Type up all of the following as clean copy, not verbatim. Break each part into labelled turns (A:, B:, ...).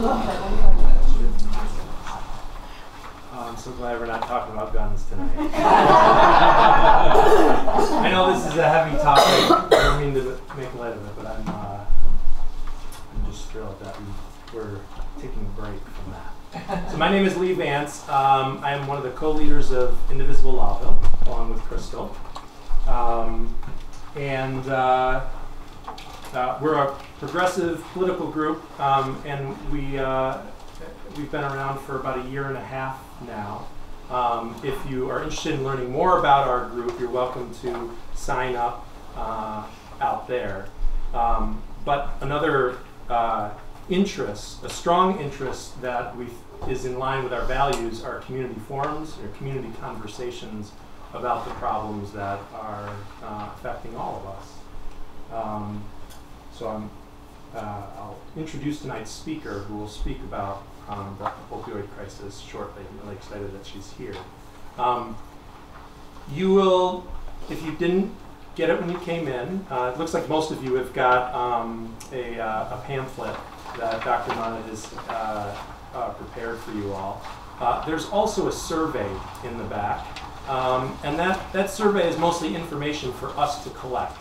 A: I'm so glad we're not talking about guns tonight. I know this is a heavy topic. I don't mean to make light of it, but I'm just thrilled that we're taking a break from that. So my name is Lee Vance. I am one of the co-leaders of Indivisible Lowville, along with Crystal. We're a progressive political group, and we've been around for about a year and a half now. If you are interested in learning more about our group, you're welcome to sign up out there. But another interest, a strong interest that is in line with our values, are community forums or community conversations about the problems that are affecting all of us. I'll introduce tonight's speaker, who will speak about the opioid crisis shortly. I'm really excited that she's here. You will, if you didn't get it when you came in, it looks like most of you have got a pamphlet that Dr. Monnat has prepared for you all. There's also a survey in the back, and that survey is mostly information for us to collect.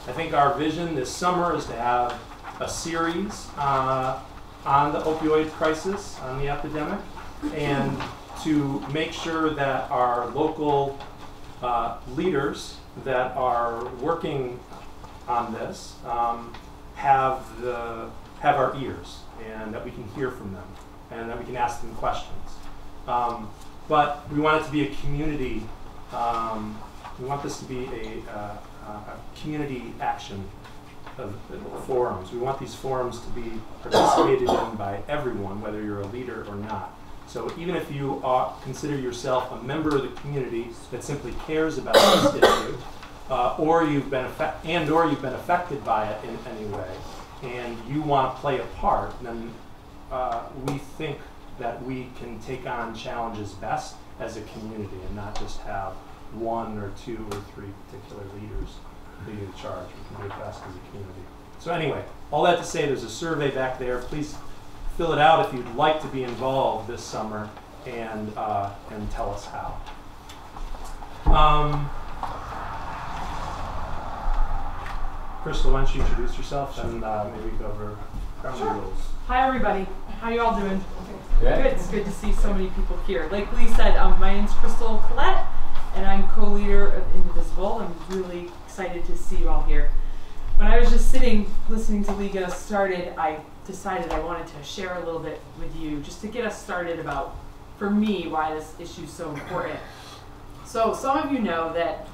A: I think our vision this summer is to have a series on the opioid crisis, on the epidemic, and to make sure that our local leaders that are working on this have our ears, and that we can hear from them, and that we can ask them questions. But we want it to be a community. We want this to be a community action of forums. We want these forums to be participated in by everyone, whether you're a leader or not. So even if you consider yourself a member of the community that simply cares about this issue, or you've been affected by it in any way, and you want to play a part, then we think that we can take on challenges best as a community and not just have one or two or three particular leaders leading the charge. We can do it best as a community. So anyway, all that to say, there's a survey back there. Please fill it out if you'd like to be involved this summer, and tell us how. Crystal, why don't you introduce yourself and maybe go over ground rules.
B: Hi everybody, how you all doing?
C: Yeah.
B: Good, it's good to see so many people here. Like Lee said, my name's Crystal Collette, and I'm co-leader of Indivisible. I'm really excited to see you all here. When I was just sitting, listening to Lee get us started, I decided I wanted to share a little bit with you, just to get us started about, for me, why this issue is so important. So some of you know that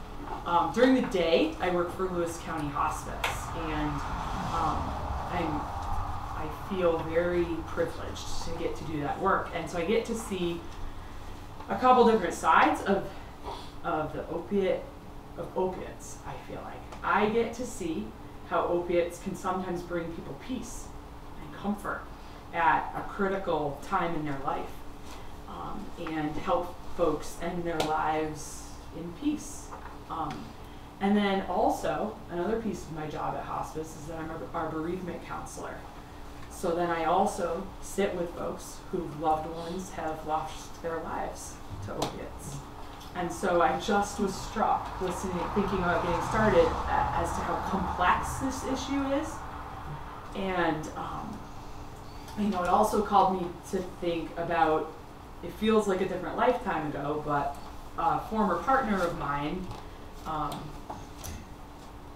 B: during the day, I work for Lewis County Hospice, and I feel very privileged to get to do that work. And so I get to see a couple different sides of the opiates, I feel like. I get to see how opiates can sometimes bring people peace and comfort at a critical time in their life, and help folks end their lives in peace. And then also, another piece of my job at hospice is that I'm our bereavement counselor. So then I also sit with folks whose loved ones have lost their lives to opiates. And so I just was struck thinking about getting started as to how complex this issue is. And it also called me to think about, it feels like a different lifetime ago, but a former partner of mine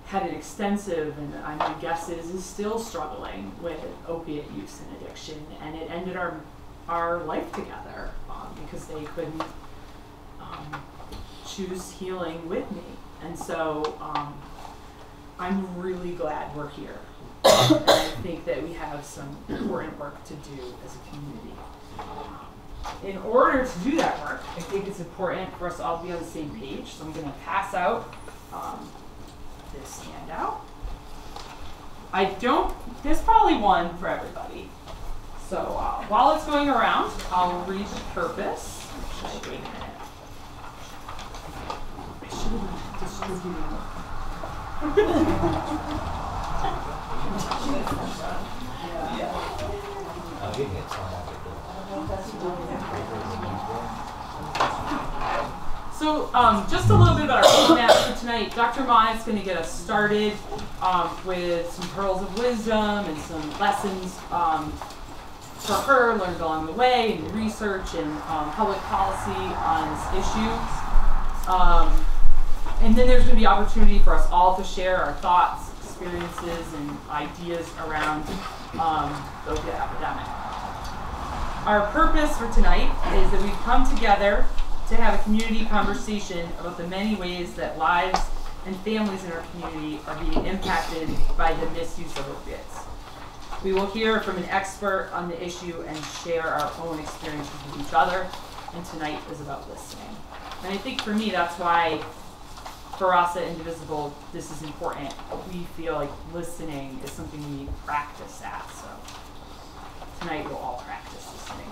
B: had an extensive, and my guess is still struggling with opiate use and addiction, and it ended our life together because they couldn't choose healing with me. And so I'm really glad we're here. And I think that we have some important work to do as a community. In order to do that work, I think it's important for us all to be on the same page. So I'm going to pass out this handout. There's probably one for everybody. So while it's going around, I'll read the purpose. Wait a minute. I should have distributed So just a little bit about our format for tonight. Dr. Monnat's going to get us started with some pearls of wisdom and some lessons for her learned along the way, and research and public policy on this issue. And then there's going to be opportunity for us all to share our thoughts, experiences, and ideas around the opiate epidemic. Our purpose for tonight is that we've come together to have a community conversation about the many ways that lives and families in our community are being impacted by the misuse of opiates. We will hear from an expert on the issue and share our own experiences with each other, and tonight is about listening. And I think for me, that's why for us at Indivisible, this is important. We feel like listening is something we need to practice at, so tonight we'll all practice listening.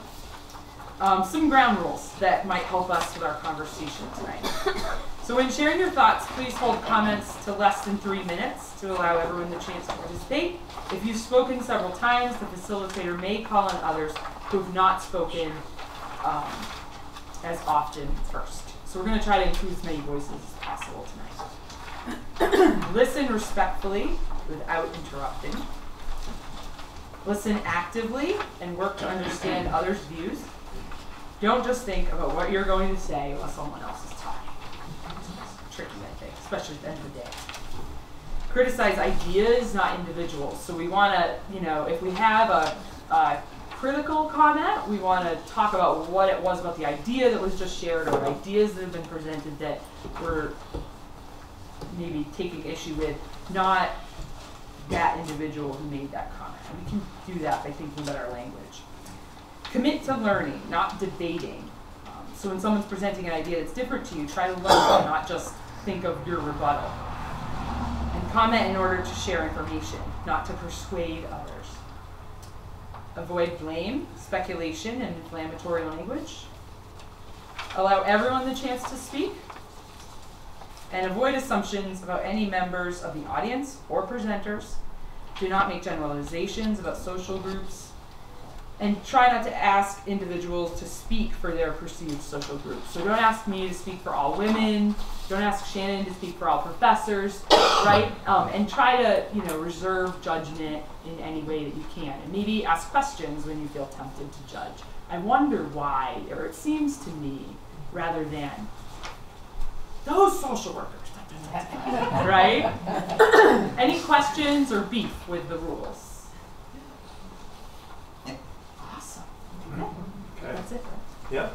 B: Some ground rules that might help us with our conversation tonight. So when sharing your thoughts, please hold comments to less than 3 minutes to allow everyone the chance to participate. If you've spoken several times, the facilitator may call on others who have not spoken as often first. So we're going to try to include as many voices as possible tonight. Listen respectfully without interrupting. Listen actively and work to understand others' views. Don't just think about what you're going to say while someone else is talking. It's tricky, I think, especially at the end of the day. Criticize ideas, not individuals. So we want to, if we have a critical comment, we want to talk about what it was about the idea that was just shared, or ideas that have been presented that we're maybe taking issue with, not that individual who made that comment. And we can do that by thinking about our language. Commit to learning, not debating. So when someone's presenting an idea that's different to you, try to learn, not just think of your rebuttal. And comment in order to share information, not to persuade others. Avoid blame, speculation, and inflammatory language. Allow everyone the chance to speak. And avoid assumptions about any members of the audience or presenters. Do not make generalizations about social groups. And try not to ask individuals to speak for their perceived social groups. So don't ask me to speak for all women. Don't ask Shannon to speak for all professors, right? And try to, reserve judgment in any way that you can. And maybe ask questions when you feel tempted to judge. I wonder why, or it seems to me, rather than those social workers, right? Any questions or beef with the rules?
A: Okay.
B: That's it.
A: Yep.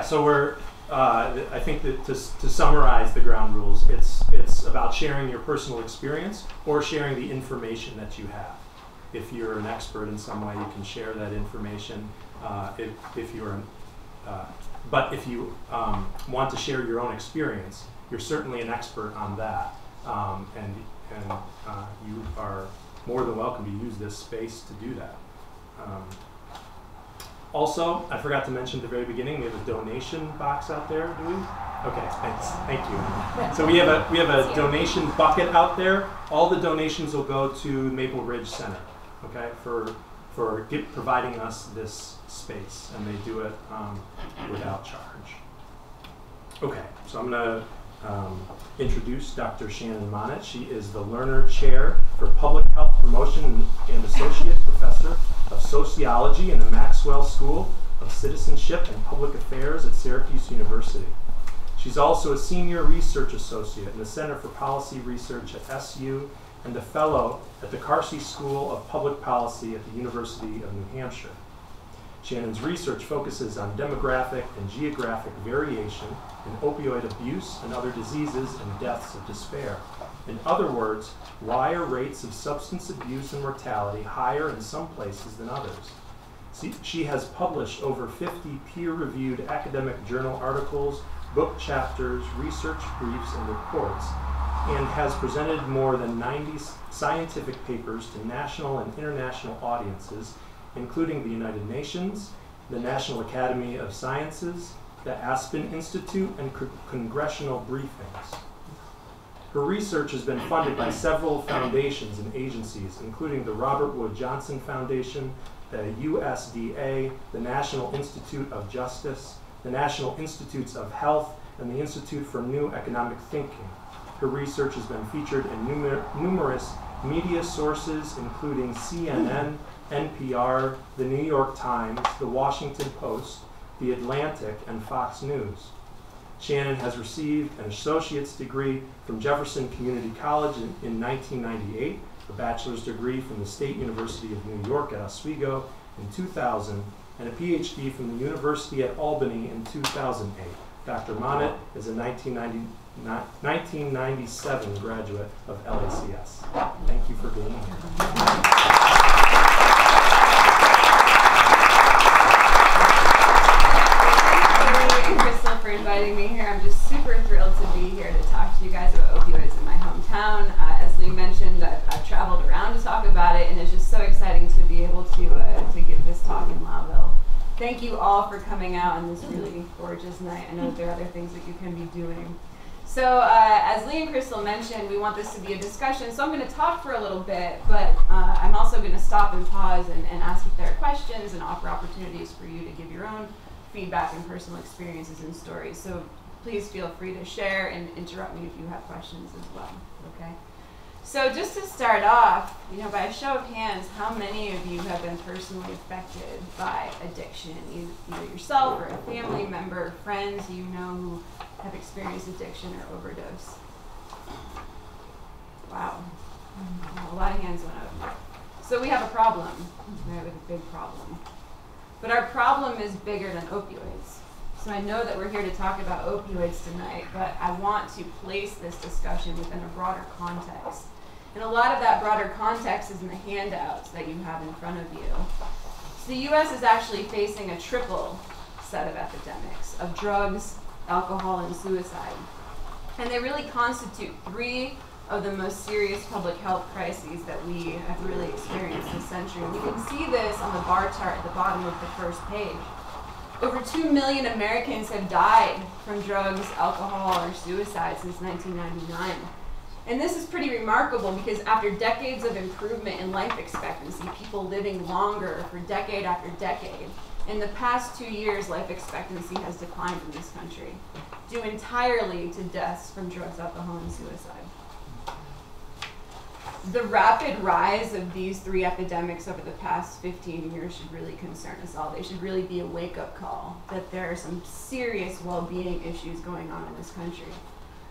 A: So we're, I think that to summarize the ground rules, it's about sharing your personal experience or sharing the information that you have. If you're an expert in some way, you can share that information. But if you want to share your own experience, you're certainly an expert on that, and you are more than welcome to use this space to do that. Also, I forgot to mention at the very beginning, we have a donation box out there, do we? Okay, thanks. Thank you. So we have a donation bucket out there. All the donations will go to Maple Ridge Center, okay, for providing us this space, and they do it without charge. Okay, so I'm going to introduce Dr. Shannon Monnat. She is the Lerner Chair for Public Health Promotion and Associate Professor of Sociology in the Maxwell School of Citizenship and Public Affairs at Syracuse University. She's also a Senior Research Associate in the Center for Policy Research at SU and a Fellow at the Carsey School of Public Policy at the University of New Hampshire. Shannon's research focuses on demographic and geographic variation in opioid abuse and other diseases and deaths of despair. In other words, why are rates of substance abuse and mortality higher in some places than others? She has published over 50 peer-reviewed academic journal articles, book chapters, research briefs, and reports, and has presented more than 90 scientific papers to national and international audiences, including the United Nations, the National Academy of Sciences, the Aspen Institute, and congressional briefings. Her research has been funded by several foundations and agencies, including the Robert Wood Johnson Foundation, the USDA, the National Institute of Justice, the National Institutes of Health, and the Institute for New Economic Thinking. Her research has been featured in numerous media sources, including CNN, NPR, the New York Times, the Washington Post, the Atlantic, and Fox News. Shannon has received an associate's degree from Jefferson Community College in 1998, a bachelor's degree from the State University of New York at Oswego in 2000, and a PhD from the University at Albany in 2008. Dr. Monnat is a 1997 graduate of LACS. Thank you for being here.
C: For inviting me here. I'm just super thrilled to be here to talk to you guys about opioids in my hometown. As Lee mentioned, I've traveled around to talk about it, and it's just so exciting to be able to give this talk in Lowville. Thank you all for coming out on this really gorgeous night. I know that there are other things that you can be doing. So as Lee and Crystal mentioned, we want this to be a discussion, so I'm going to talk for a little bit, but I'm also going to stop and pause and ask if there are questions and offer opportunities for you to give your own feedback and personal experiences and stories. So please feel free to share and interrupt me if you have questions as well, okay? So just to start off, by a show of hands, how many of you have been personally affected by addiction, either yourself or a family member, friends you know who have experienced addiction or overdose? Wow, a lot of hands went up. So we have a problem, we have a big problem. But our problem is bigger than opioids. So I know that we're here to talk about opioids tonight, but I want to place this discussion within a broader context. And a lot of that broader context is in the handouts that you have in front of you. So the US is actually facing a triple set of epidemics of drugs, alcohol, and suicide. And they really constitute three of the most serious public health crises that we have really experienced this century. And you can see this on the bar chart at the bottom of the first page. Over 2 million Americans have died from drugs, alcohol, or suicide since 1999. And this is pretty remarkable because after decades of improvement in life expectancy, people living longer for decade after decade, in the past 2 years, life expectancy has declined in this country, due entirely to deaths from drugs, alcohol, and suicide. The rapid rise of these three epidemics over the past 15 years should really concern us all. They should really be a wake-up call that there are some serious well-being issues going on in this country.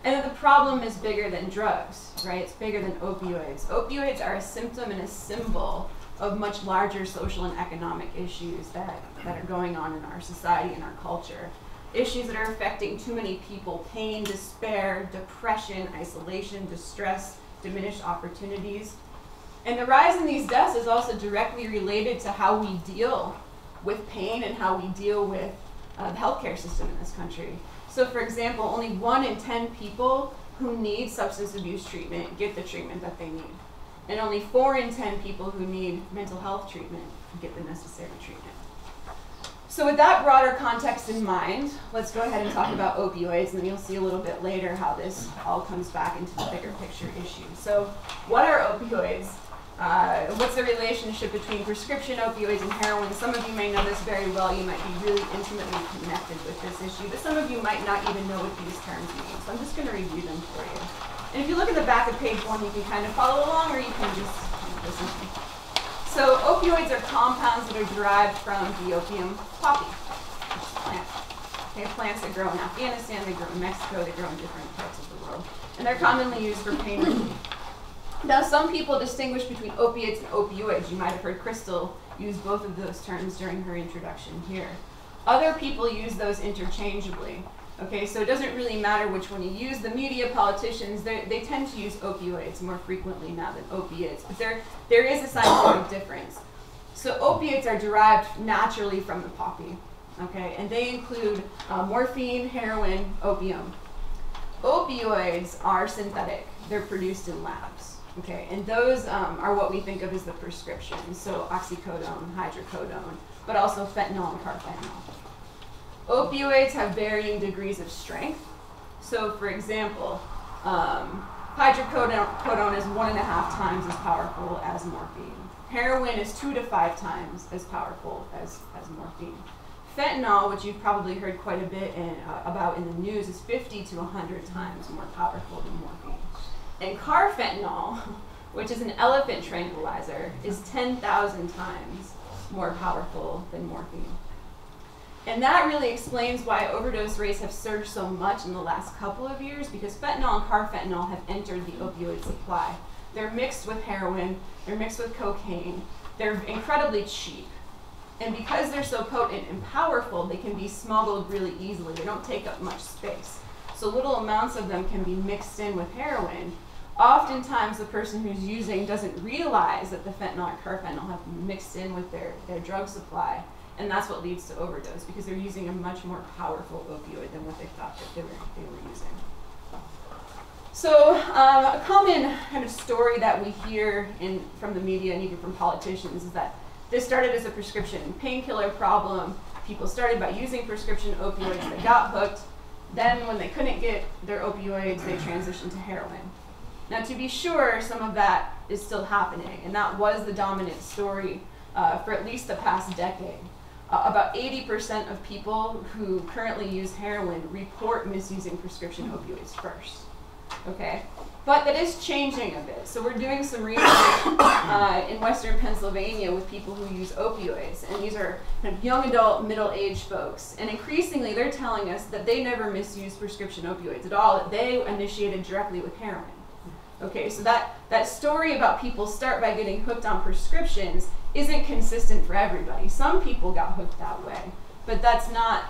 C: And that the problem is bigger than drugs, right? It's bigger than opioids. Opioids are a symptom and a symbol of much larger social and economic issues that are going on in our society and our culture. Issues that are affecting too many people: pain, despair, depression, isolation, distress, diminished opportunities. And the rise in these deaths is also directly related to how we deal with pain and how we deal with the healthcare system in this country. So for example, only 1 in 10 people who need substance abuse treatment get the treatment that they need. And only 4 in 10 people who need mental health treatment get the necessary treatment. So with that broader context in mind, let's go ahead and talk about opioids, and then you'll see a little bit later how this all comes back into the bigger picture issue. So what are opioids? What's the relationship between prescription opioids and heroin? Some of you may know this very well. You might be really intimately connected with this issue, but some of you might not even know what these terms mean. So I'm just going to review them for you. And if you look at the back of page 1, you can kind of follow along, or you can just listen to me. So opioids are compounds that are derived from the opium poppy, which is a plant. Okay, plants that grow in Afghanistan, they grow in Mexico, they grow in different parts of the world. And they're commonly used for pain relief. Now, some people distinguish between opiates and opioids. You might have heard Crystal use both of those terms during her introduction here. Other people use those interchangeably. Okay, so it doesn't really matter which one you use. The media, politicians, they tend to use opioids more frequently now than opiates, but there is a scientific difference. So opiates are derived naturally from the poppy, okay, and they include morphine, heroin, opium. Opioids are synthetic. They're produced in labs. Okay, and those are what we think of as the prescriptions, so oxycodone, hydrocodone, but also fentanyl and carfentanil. Opioids have varying degrees of strength. So for example, Hydrocodone is 1.5 times as powerful as morphine. Heroin is 2 to 5 times as powerful as morphine. Fentanyl, which you've probably heard quite a bit about in the news, is 50 to 100 times more powerful than morphine. And carfentanil, which is an elephant tranquilizer, is 10,000 times more powerful than morphine. And that really explains why overdose rates have surged so much in the last couple of years, because fentanyl and carfentanil have entered the opioid supply. They're mixed with heroin, they're mixed with cocaine, they're incredibly cheap. And because they're so potent and powerful, they can be smuggled really easily. They don't take up much space. So little amounts of them can be mixed in with heroin. Oftentimes the person who's using doesn't realize that the fentanyl or carfentanil have mixed in with their drug supply. And that's what leads to overdose, because they're using a much more powerful opioid than what they thought that they were using. So a common kind of story that we hear from the media and even from politicians is that this started as a prescription painkiller problem. People started by using prescription opioids, they got hooked. Then when they couldn't get their opioids, they transitioned to heroin. Now, to be sure, some of that is still happening, and that was the dominant story for at least the past decade. About 80% of people who currently use heroin report misusing prescription opioids first. Okay? But that is changing a bit. So we're doing some research in Western Pennsylvania with people who use opioids, and these are kind of young adult, middle-aged folks. And increasingly, they're telling us that they never misused prescription opioids at all, that they initiated directly with heroin. Okay, so that story about people start by getting hooked on prescriptions isn't consistent for everybody. Some people got hooked that way, but that's not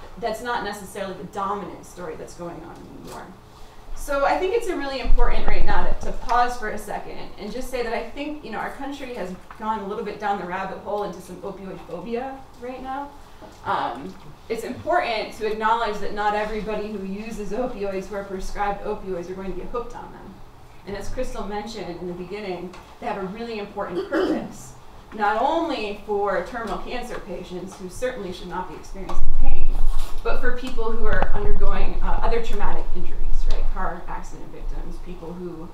C: necessarily the dominant story that's going on anymore. So I think it's really important right now to pause for a second and just say that I think our country has gone a little bit down the rabbit hole into some opioid phobia right now. It's important to acknowledge that not everybody who uses opioids, who are prescribed opioids, are going to get hooked on them. And as Crystal mentioned in the beginning, they have a really important purpose, not only for terminal cancer patients who certainly should not be experiencing pain, but for people who are undergoing other traumatic injuries, right? Car accident victims, people who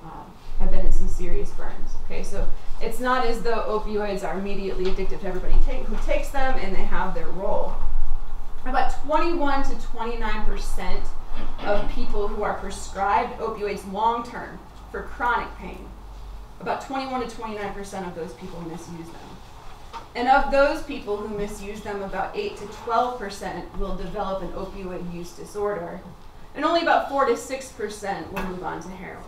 C: have been in some serious burns. Okay, so it's not as though opioids are immediately addictive to everybody who takes them, and they have their role. About 21 to 29% of people who are prescribed opioids long-term for chronic pain, about 21 to 29% of those people misuse them. And of those people who misuse them, about 8 to 12% will develop an opioid use disorder, and only about 4 to 6% will move on to heroin.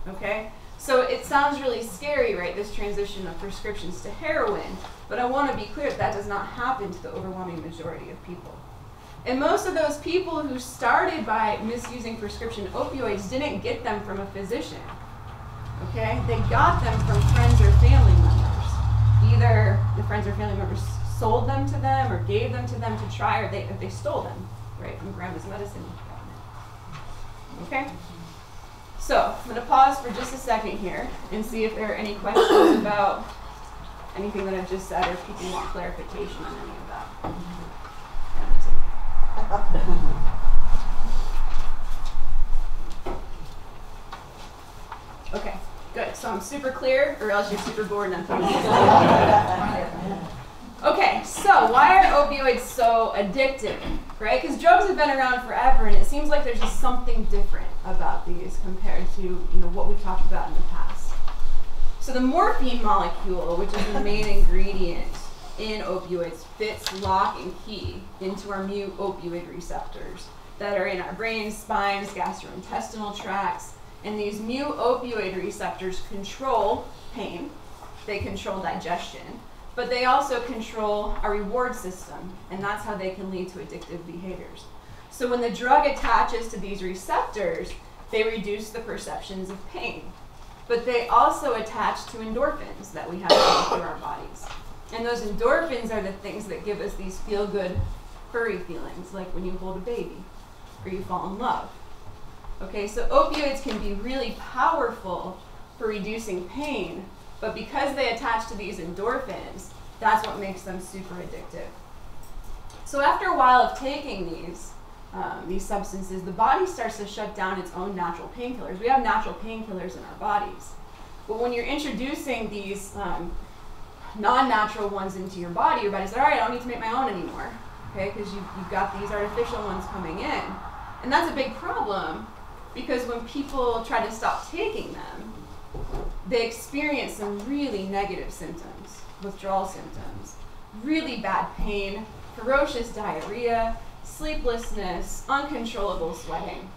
C: Okay? So it sounds really scary, right, this transition of prescriptions to heroin, but I want to be clear that does not happen to the overwhelming majority of people. And most of those people who started by misusing prescription opioids didn't get them from a physician. Okay? They got them from friends or family members. Either the friends or family members sold them to them or gave them to them to try, or they stole them, right, from grandma's medicine cabinet. Okay? So, I'm going to pause for just a second here and see if there are any questions about anything that I've just said, or if people want clarification on any of that. Okay, good. So I'm super clear, or else you're super bored and I'm Okay, so why are opioids so addictive, right? Because drugs have been around forever, and it seems like there's just something different about these compared to what we've talked about in the past. So the morphine molecule, which is the main ingredient in opioids, fits lock and key into our mu opioid receptors that are in our brains, spines, gastrointestinal tracts. And these mu opioid receptors control pain, they control digestion, but they also control our reward system, and that's how they can lead to addictive behaviors. So when the drug attaches to these receptors, they reduce the perceptions of pain, but they also attach to endorphins that we have through our bodies. And those endorphins are the things that give us these feel-good, furry feelings, like when you hold a baby or you fall in love. Okay, so opioids can be really powerful for reducing pain, but because they attach to these endorphins, that's what makes them super addictive. So after a while of taking these, these substances, the body starts to shut down its own natural painkillers. We have natural painkillers in our bodies. But when you're introducing these non-natural ones into your body's like, all right, I don't need to make my own anymore, okay? Because you've got these artificial ones coming in. And that's a big problem, because when people try to stop taking them, they experience some really negative symptoms, withdrawal symptoms, really bad pain, ferocious diarrhea, sleeplessness, uncontrollable sweating.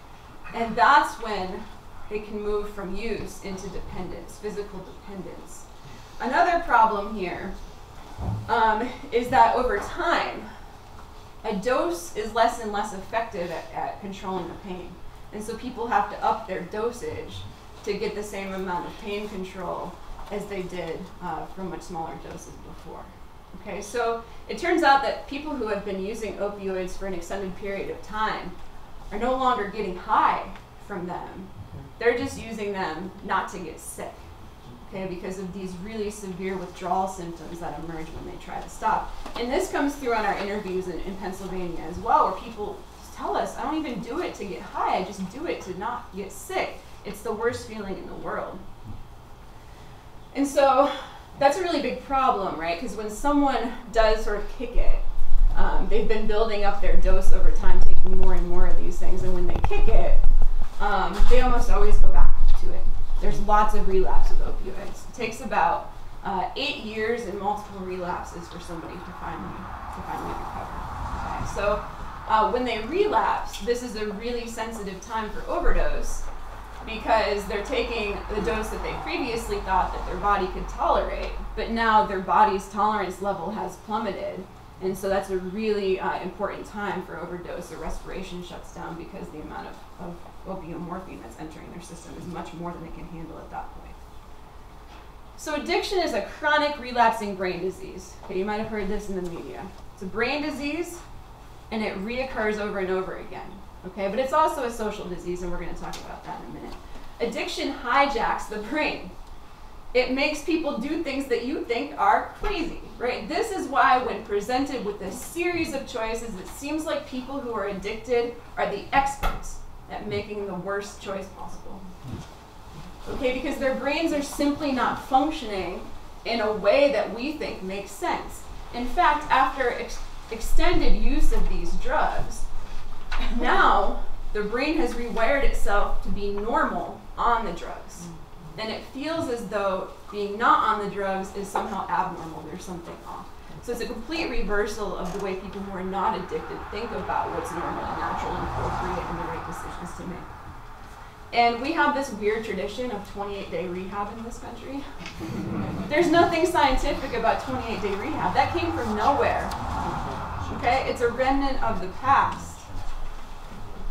C: And that's when they can move from use into dependence, physical dependence. Another problem here is that over time, a dose is less and less effective at controlling the pain. And so people have to up their dosage to get the same amount of pain control as they did from much smaller doses before. Okay, so it turns out that people who have been using opioids for an extended period of time are no longer getting high from them. They're just using them not to get sick, okay, because of these really severe withdrawal symptoms that emerge when they try to stop. And this comes through on our interviews in Pennsylvania as well, where people tell us, I don't even do it to get high, I just do it to not get sick. It's the worst feeling in the world. And so that's a really big problem, right? Because when someone does sort of kick it, they've been building up their dose over time, taking more and more of these things, and when they kick it, they almost always go back to it. There's lots of relapse with opioids. It takes about 8 years and multiple relapses for somebody to finally recover. Okay? So when they relapse, this is a really sensitive time for overdose, because they're taking the dose that they previously thought that their body could tolerate, but now their body's tolerance level has plummeted, and so that's a really important time for overdose. Their respiration shuts down because the amount of opium morphine that's entering their system is much more than they can handle at that point. So addiction is a chronic relapsing brain disease. Okay, you might have heard this in the media. It's a brain disease, and it reoccurs over and over again. Okay, but it's also a social disease, and we're going to talk about that in a minute. Addiction hijacks the brain. It makes people do things that you think are crazy, right? This is why when presented with a series of choices, it seems like people who are addicted are the experts at making the worst choice possible. Okay, because their brains are simply not functioning in a way that we think makes sense. In fact, after extended use of these drugs, now the brain has rewired itself to be normal on the drugs. And it feels as though being not on the drugs is somehow abnormal, there's something off. So it's a complete reversal of the way people who are not addicted think about what's normal and natural and appropriate and the right decisions to make. And we have this weird tradition of 28-day rehab in this country. There's nothing scientific about 28-day rehab. That came from nowhere. Okay, it's a remnant of the past.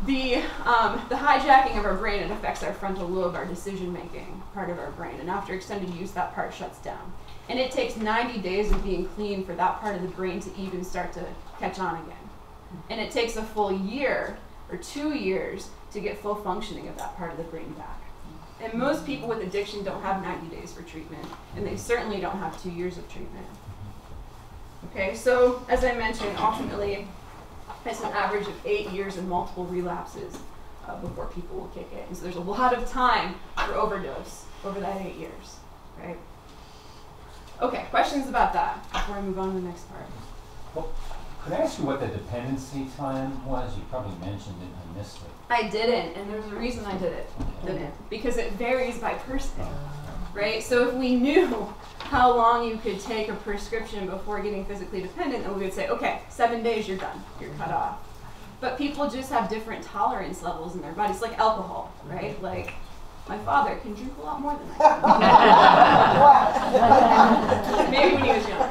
C: The hijacking of our brain, it affects our frontal lobe, our decision-making part of our brain. And after extended use, that part shuts down. And it takes 90 days of being clean for that part of the brain to even start to catch on again. And it takes a full year or 2 years to get full functioning of that part of the brain back. And most people with addiction don't have 90 days for treatment, and they certainly don't have 2 years of treatment. Okay, so as I mentioned, ultimately, it's an average of 8 years and multiple relapses before people will kick it. And so there's a lot of time for overdose over that 8 years, right? Okay, questions about that before I move on to the next part?
D: Well, could I ask you what the dependency time was? You probably mentioned it, I missed it.
C: I didn't, and there's a reason I didn't. Because it varies by person, right? So if we knew how long you could take a prescription before getting physically dependent, then we would say, okay, 7 days, you're done, you're cut off. But people just have different tolerance levels in their bodies, like alcohol, right? Like, my father can drink a lot more than I can. Maybe when he was younger.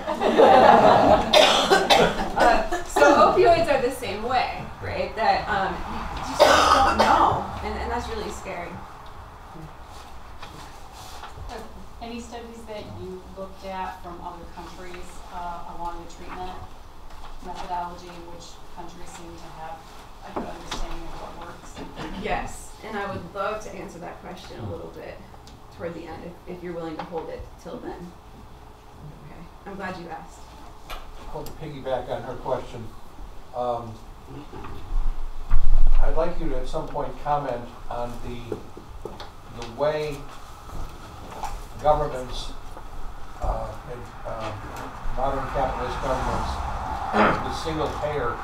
C: So opioids are the same way, right? That you just don't know, and that's really scary.
E: Any studies that you looked at from other countries along the treatment methodology, which countries seem to have a good understanding of what works?
C: Yes, and I would love to answer that question a little bit toward the end, if you're willing to hold it till then. Okay, I'm glad you asked.
F: Well, to piggyback on her question, I'd like you to at some point comment on the way governments, modern capitalist governments, with single-payer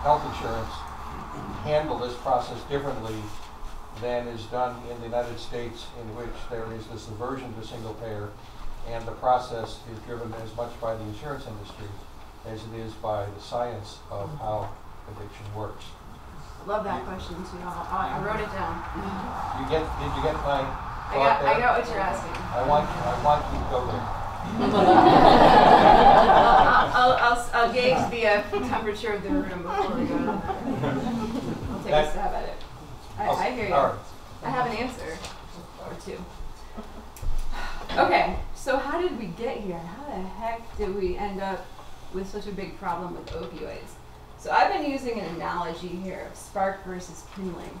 F: health insurance, handle this process differently than is done in the United States, in which there is this aversion to single-payer, and the process is driven as much by the insurance industry as it is by the science of how addiction works.
C: Love that question too. I wrote it down.
F: Did you get my thought there?
C: I got what you're asking.
F: I want you to go there.
C: I'll gauge the temperature of the room before we go. I'll take a stab at it. I hear you.
F: All right.
C: I have an answer or two. Okay, so how did we get here? How the heck did we end up with such a big problem with opioids? So I've been using an analogy here of spark versus kindling.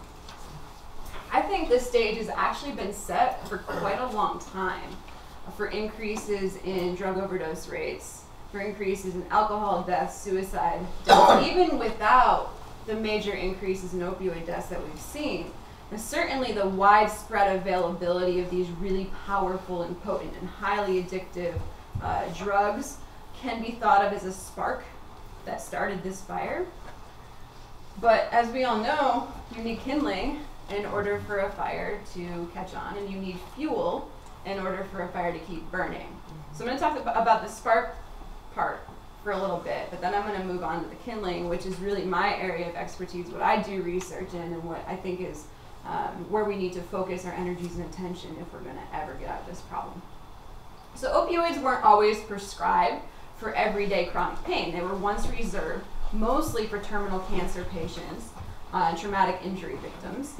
C: I think the stage has actually been set for quite a long time for increases in drug overdose rates, for increases in alcohol deaths, suicide deaths, even without the major increases in opioid deaths that we've seen. And certainly the widespread availability of these really powerful and potent and highly addictive drugs can be thought of as a spark that started this fire. But as we all know, you need kindling in order for a fire to catch on, and you need fuel in order for a fire to keep burning. So I'm going to talk about the spark part for a little bit, but then I'm going to move on to the kindling, which is really my area of expertise, what I do research in, and what I think is where we need to focus our energies and attention if we're going to ever get out of this problem. So opioids weren't always prescribed for everyday chronic pain. They were once reserved mostly for terminal cancer patients and traumatic injury victims.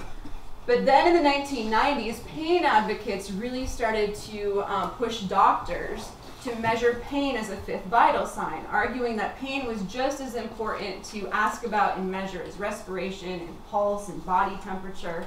C: But then in the 1990s, pain advocates really started to push doctors to measure pain as a fifth vital sign, arguing that pain was just as important to ask about and measure as respiration and pulse and body temperature.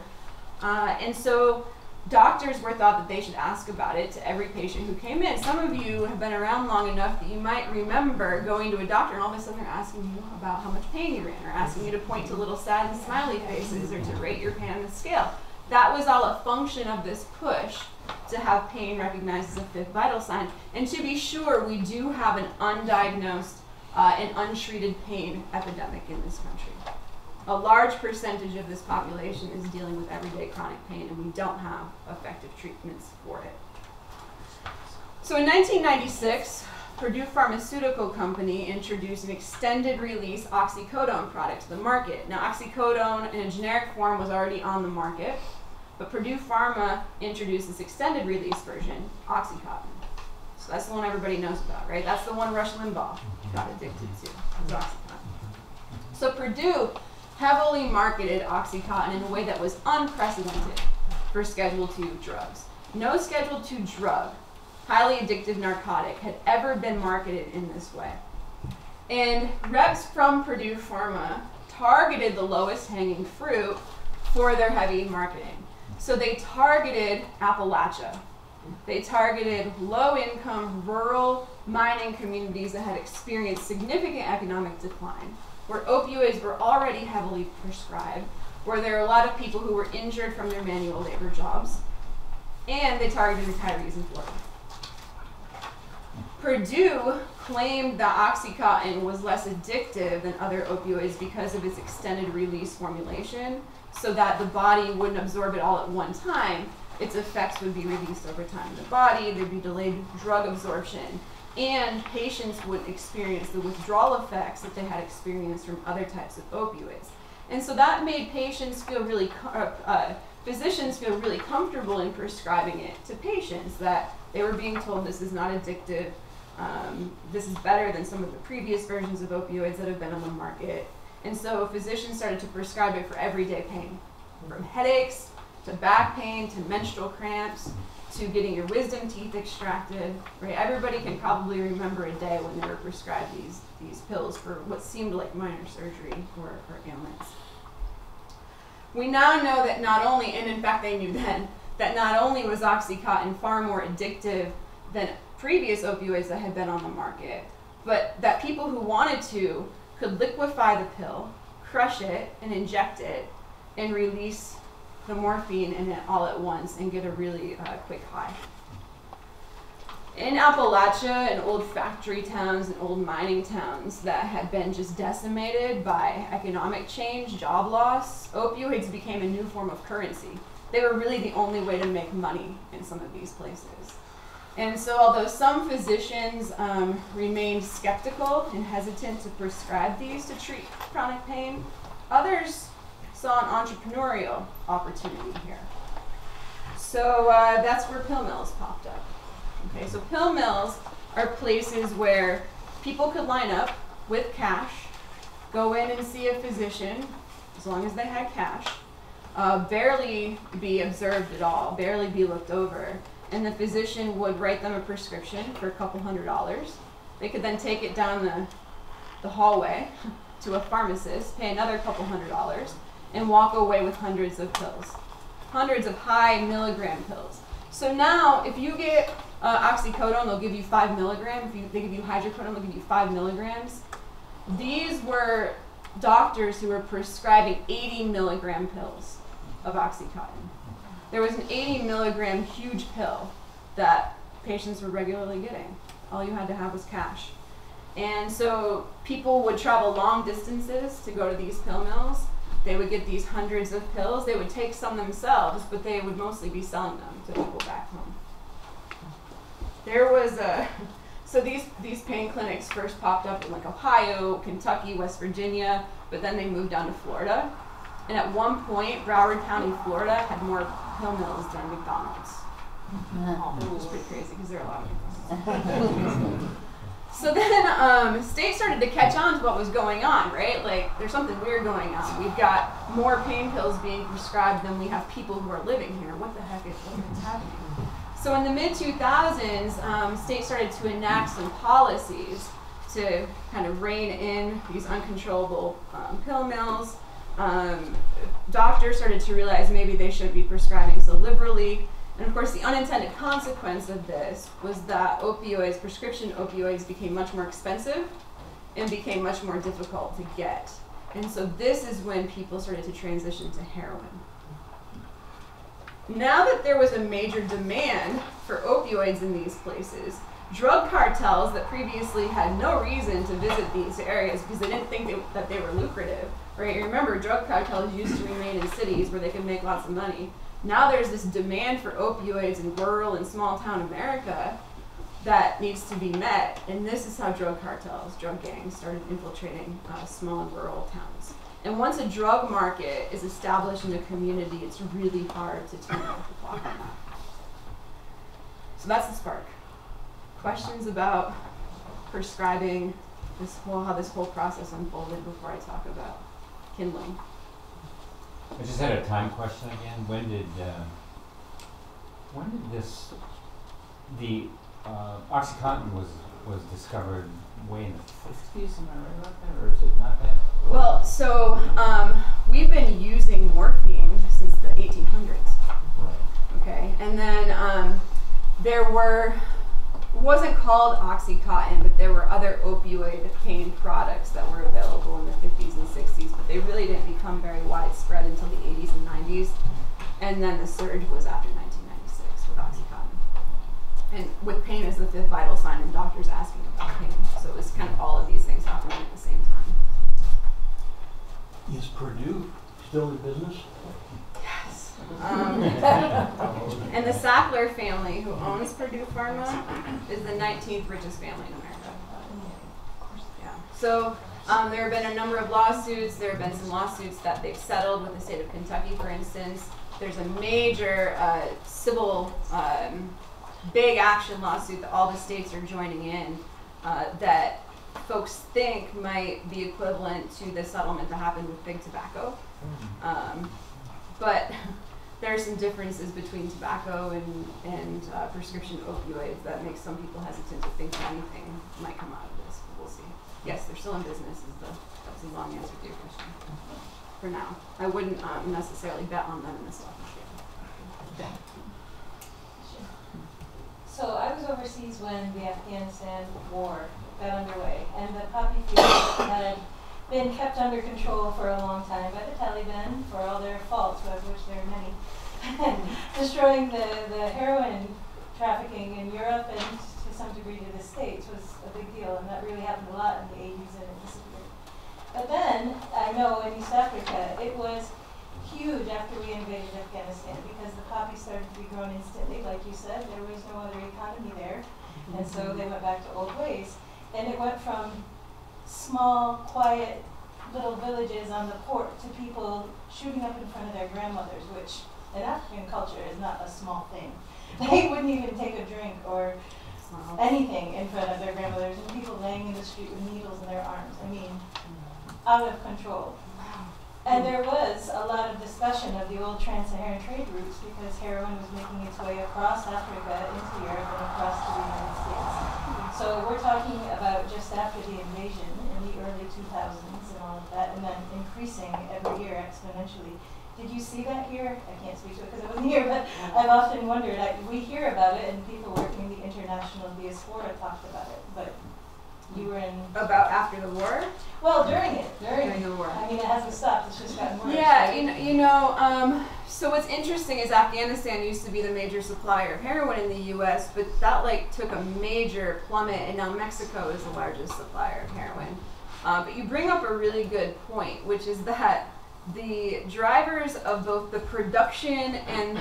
C: And so doctors were thought that they should ask about it to every patient who came in. Some of you have been around long enough that you might remember going to a doctor and all of a sudden they're asking you about how much pain you're in, or asking you to point to little sad and smiley faces, or to rate your pain on the scale. That was all a function of this push to have pain recognized as a fifth vital sign. And to be sure, we do have an undiagnosed and untreated pain epidemic in this country. A large percentage of this population is dealing with everyday chronic pain, and we don't have effective treatments for it. So in 1996, Purdue Pharmaceutical Company introduced an extended release oxycodone product to the market. Now, oxycodone in a generic form was already on the market, but Purdue Pharma introduced this extended release version, Oxycontin. So that's the one everybody knows about, right? That's the one Rush Limbaugh got addicted to, was Oxycontin. So Purdue heavily marketed Oxycontin in a way that was unprecedented for Schedule II drugs. No Schedule II drug, highly addictive narcotic, had ever been marketed in this way. And reps from Purdue Pharma targeted the lowest hanging fruit for their heavy marketing. So they targeted Appalachia. They targeted low-income, rural mining communities that had experienced significant economic decline, where opioids were already heavily prescribed, where there are a lot of people who were injured from their manual labor jobs, and they targeted retirees in Florida. Purdue claimed that Oxycontin was less addictive than other opioids because of its extended release formulation, so that the body wouldn't absorb it all at one time. Its effects would be released over time in the body, there'd be delayed drug absorption, and patients wouldn't experience the withdrawal effects that they had experienced from other types of opioids. And so that made patients feel really, physicians feel really comfortable in prescribing it to patients, that they were being told this is not addictive, this is better than some of the previous versions of opioids that have been on the market. And so physicians started to prescribe it for everyday pain, from headaches to back pain to menstrual cramps to getting your wisdom teeth extracted, right? Everybody can probably remember a day when they were prescribed these pills for what seemed like minor surgery or ailments. We now know that not only, and in fact they knew then, that not only was Oxycontin far more addictive than previous opioids that had been on the market, but that people who wanted to could liquefy the pill, crush it and inject it and release the morphine in it all at once and get a really quick high. In Appalachia and old factory towns and old mining towns that had been just decimated by economic change, job loss, opioids became a new form of currency. They were really the only way to make money in some of these places. And so although some physicians remained skeptical and hesitant to prescribe these to treat chronic pain, others saw an entrepreneurial opportunity here. So that's where pill mills popped up. Okay, so pill mills are places where people could line up with cash, go in and see a physician, as long as they had cash, barely be observed at all, barely be looked over, and the physician would write them a prescription for a couple $100s. They could then take it down the hallway to a pharmacist, pay another couple $100s, and walk away with hundreds of pills, hundreds of high milligram pills. So now, if you get oxycodone, they'll give you 5 milligrams. If they give you hydrocodone, they'll give you 5 milligrams. These were doctors who were prescribing 80 milligram pills of Oxycontin. There was an 80 milligram huge pill that patients were regularly getting. All you had to have was cash. And so people would travel long distances to go to these pill mills. They would get these hundreds of pills. They would take some themselves, but they would mostly be selling them to people back home. There was so these pain clinics first popped up in like Ohio, Kentucky, West Virginia, but then they moved down to Florida. And at one point, Broward County, Florida had more pill mills than McDonald's. It was pretty crazy because there are a lot of McDonald's. So then states started to catch on to what was going on, right? Like, there's something weird going on. We've got more pain pills being prescribed than we have people who are living here. What the heck is happening? So in the mid-2000s, states started to enact some policies to kind of rein in these uncontrollable pill mills. Doctors started to realize maybe they shouldn't be prescribing so liberally. And of course, the unintended consequence of this was that opioids, prescription opioids, became much more expensive and became much more difficult to get. And so this is when people started to transition to heroin. Now that there was a major demand for opioids in these places, drug cartels that previously had no reason to visit these areas because they didn't think that they were lucrative, right? You remember, drug cartels used to remain in cities where they could make lots of money. Now there's this demand for opioids in rural and small town America that needs to be met, and this is how drug cartels, drug gangs, started infiltrating small and rural towns. And once a drug market is established in a community, it's really hard to turn off the clock on that. So that's the spark. Questions about prescribing, how this whole process unfolded before I talk about kindling?
D: I just had a time question again. When did the OxyContin was discovered way in the 50s? Am I right about that, or is it not that?
C: Well, so we've been using morphine since the 1800s.
D: Right.
C: Okay, and then it wasn't called Oxycontin, but there were other opioid pain products that were available in the 50s and 60s, but they really didn't become very widespread until the 80s and 90s. And then the surge was after 1996 with Oxycontin. And with pain as the fifth vital sign, and doctors asking about pain. So it was kind of all of these things happening at the same time.
G: Is Purdue still in business?
C: Yes. And the Sackler family, who owns Purdue Pharma, is the 19th richest family in America. Yeah. So there have been a number of lawsuits. There have been some lawsuits that they've settled with the state of Kentucky, for instance. There's a major civil big action lawsuit that all the states are joining in that folks think might be equivalent to the settlement that happened with big tobacco. But there are some differences between tobacco and prescription opioids that make some people hesitant to think that anything might come out of this. We'll see. Yes, they're still in business. That's a long answer to your question. For now, I wouldn't necessarily bet on them in the stock market.
H: So I was overseas when the Afghanistan war got underway, and the poppy fields had been kept under control for a long time by the Taliban for all their faults, of which there are many. Destroying the heroin trafficking in Europe and to some degree to the States was a big deal, and that really happened a lot in the 80s and it disappeared. But then, I know in East Africa, it was huge after we invaded Afghanistan because the poppy started to be grown instantly, like you said. There was no other economy there, and so they went back to old ways. And it went from small, quiet little villages on the port to people shooting up in front of their grandmothers, which in African culture is not a small thing. They wouldn't even take a drink or anything in front of their grandmothers, and people laying in the street with needles in their arms. I mean, out of control. And there was a lot of discussion of the old trans-Saharan trade routes because heroin was making its way across Africa into Europe and across to the United States. So we're talking about just after the invasion in the early 2000s and all of that, and then increasing every year exponentially. Did you see that here? I can't speak to it because I wasn't here, but I've often wondered. We hear about it, and people working in the international diaspora talked about it, but you were in...
C: About after the war?
H: Well, during it.
C: During the war.
H: I mean, it hasn't stopped. It's just gotten worse.
C: Yeah, so what's interesting is Afghanistan used to be the major supplier of heroin in the U.S., but that took a major plummet, and now Mexico is the largest supplier of heroin. But you bring up a really good point, which is that the drivers of both the production and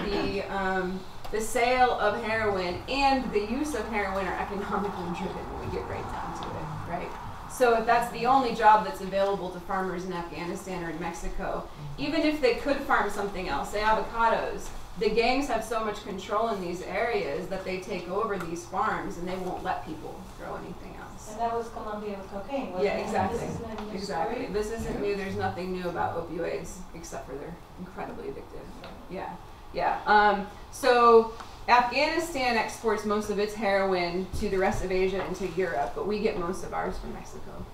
C: the sale of heroin and the use of heroin are economically driven when we get right down to it, right? So if that's the only job that's available to farmers in Afghanistan or in Mexico, even if they could farm something else, say avocados, the gangs have so much control in these areas that they take over these farms and they won't let people grow anything else.
H: And that was Colombia with cocaine, wasn't
C: Yeah,
H: it?
C: exactly.
H: This isn't a new
C: Exactly.
H: story?
C: This isn't new. There's nothing new about opioids except for they're incredibly addictive. Yeah. Yeah. So Afghanistan exports most of its heroin to the rest of Asia and to Europe, but we get most of ours from Mexico.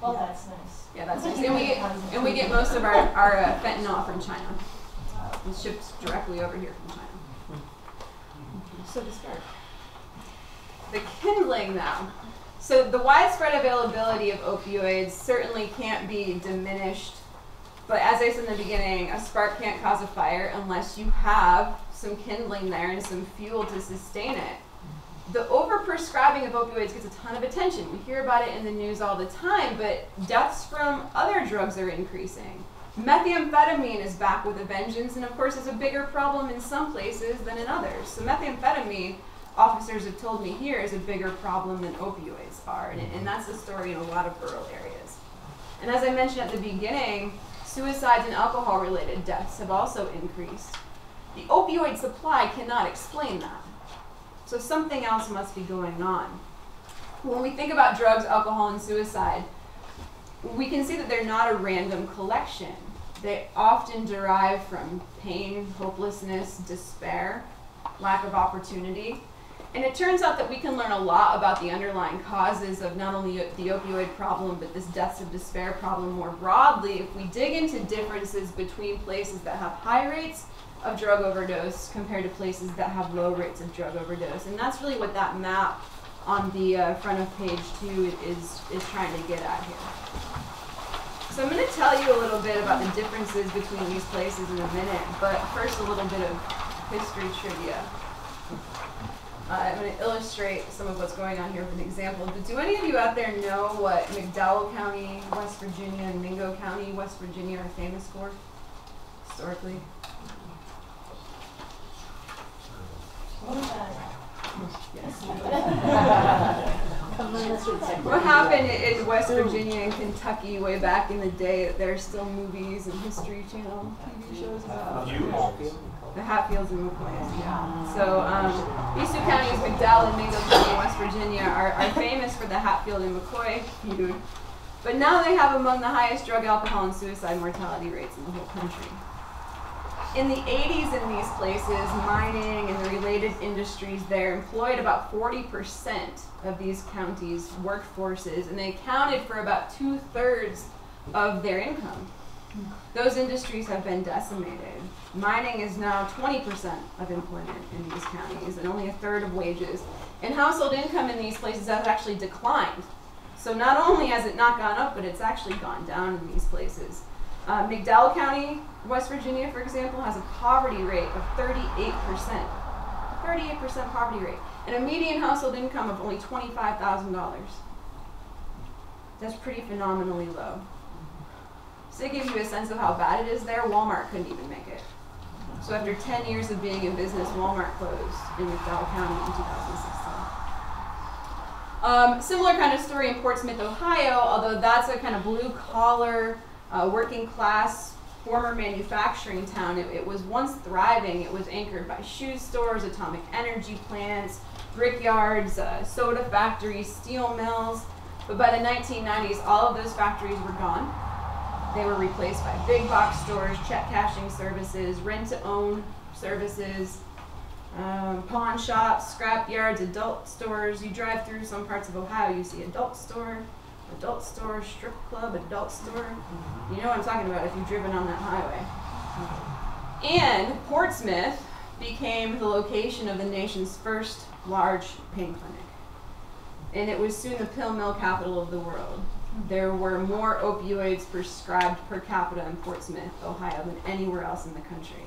H: Well, that's nice.
C: Yeah, that's nice. And we get most of our fentanyl from China. It's shipped directly over here from China. So to start. The kindling now. So the widespread availability of opioids certainly can't be diminished, but as I said in the beginning, a spark can't cause a fire unless you have some kindling there and some fuel to sustain it. The overprescribing of opioids gets a ton of attention. We hear about it in the news all the time, but deaths from other drugs are increasing. Methamphetamine is back with a vengeance, and of course it's a bigger problem in some places than in others. So methamphetamine, officers have told me here, is a bigger problem than opioids are, and that's the story in a lot of rural areas. And as I mentioned at the beginning, suicides and alcohol-related deaths have also increased. The opioid supply cannot explain that. So something else must be going on. When we think about drugs, alcohol, and suicide, we can see that they're not a random collection. They often derive from pain, hopelessness, despair, lack of opportunity. And it turns out that we can learn a lot about the underlying causes of not only the opioid problem, but this deaths of despair problem more broadly if we dig into differences between places that have high rates of drug overdose compared to places that have low rates of drug overdose. And that's really what that map on the front of page 2 is trying to get at here. So I'm going to tell you a little bit about the differences between these places in a minute, but first a little bit of history trivia. I'm going to illustrate some of what's going on here with an example. But do any of you out there know what McDowell County, West Virginia, and Mingo County, West Virginia are famous for, historically? Yes. What happened in West Virginia and Kentucky way back in the day that there are still movies and History Channel TV shows about? The Hatfields and McCoys, yeah. So these two counties, McDowell and Mingo County, West Virginia, are famous for the Hatfield and McCoy feud. But now they have among the highest drug, alcohol, and suicide mortality rates in the whole country. In the 80s in these places, mining and the related industries there employed about 40% of these counties' workforces, and they accounted for about 2/3 of their income. Those industries have been decimated. Mining is now 20% of employment in these counties and only 1/3 of wages. And household income in these places has actually declined. So not only has it not gone up, but it's actually gone down in these places. McDowell County, West Virginia, for example, has a poverty rate of 38%. 38% poverty rate. And a median household income of only $25,000. That's pretty phenomenally low. So to give you a sense of how bad it is there, Walmart couldn't even make it. So after 10 years of being in business, Walmart closed in McDowell County in 2016. Similar kind of story in Portsmouth, Ohio, although that's a kind of blue-collar, working class, former manufacturing town. It was once thriving. It was anchored by shoe stores, atomic energy plants, brickyards, soda factories, steel mills. But by the 1990s, all of those factories were gone. They were replaced by big box stores, check cashing services, rent-to-own services, pawn shops, scrap yards, adult stores. You drive through some parts of Ohio, you see adult store, strip club, adult store. You know what I'm talking about if you've driven on that highway. And Portsmouth became the location of the nation's first large pain clinic. And it was soon the pill mill capital of the world. There were more opioids prescribed per capita in Portsmouth, Ohio, than anywhere else in the country.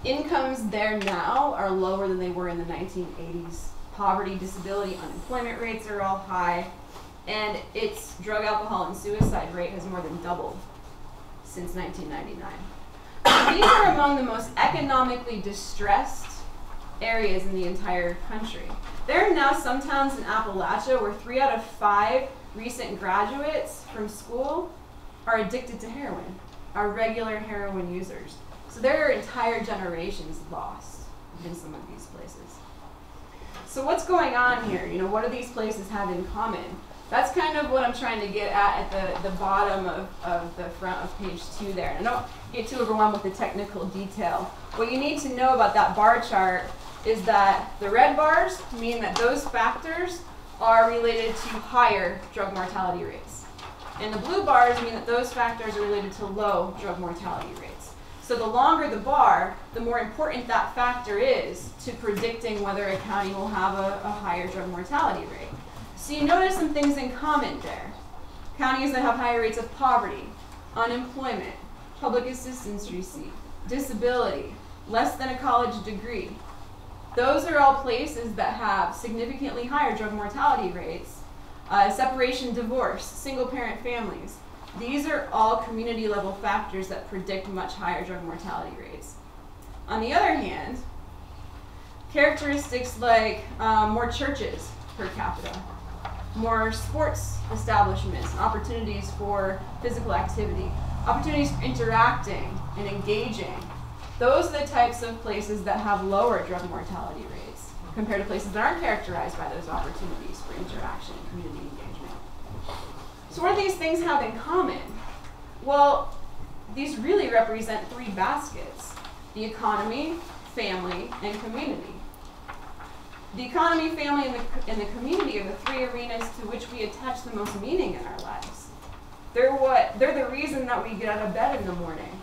C: Incomes there now are lower than they were in the 1980s. Poverty, disability, unemployment rates are all high, and its drug, alcohol, and suicide rate has more than doubled since 1999. These are among the most economically distressed areas in the entire country. There are now some towns in Appalachia where 3 out of 5 recent graduates from school are addicted to heroin, are regular heroin users. So there are entire generations lost in some of these places. So what's going on here? You know, what do these places have in common? That's kind of what I'm trying to get at the bottom of the front of page 2 there. And I don't get too overwhelmed with the technical detail. What you need to know about that bar chart is that the red bars mean that those factors are related to higher drug mortality rates. And the blue bars mean that those factors are related to low drug mortality rates. So the longer the bar, the more important that factor is to predicting whether a county will have a higher drug mortality rate. So you notice some things in common there. Counties that have higher rates of poverty, unemployment, public assistance receipt, disability, less than a college degree. Those are all places that have significantly higher drug mortality rates. Separation, divorce, single-parent families. These are all community-level factors that predict much higher drug mortality rates. On the other hand, characteristics like more churches per capita, more sports establishments, opportunities for physical activity, opportunities for interacting and engaging. Those are the types of places that have lower drug mortality rates compared to places that aren't characterized by those opportunities for interaction and community engagement. So what do these things have in common? Well, these really represent 3 baskets: the economy, family, and community. The economy, family, and the community are the 3 arenas to which we attach the most meaning in our lives. They're the reason that we get out of bed in the morning.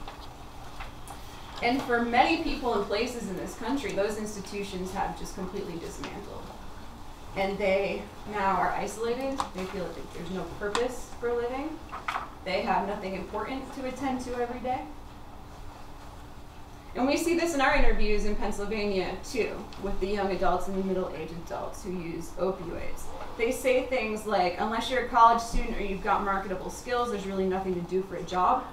C: And for many people and places in this country, those institutions have just completely dismantled. And they now are isolated. They feel like there's no purpose for living. They have nothing important to attend to every day. And we see this in our interviews in Pennsylvania, too, with the young adults and the middle-aged adults who use opioids. They say things like, unless you're a college student or you've got marketable skills, there's really nothing to do for a job.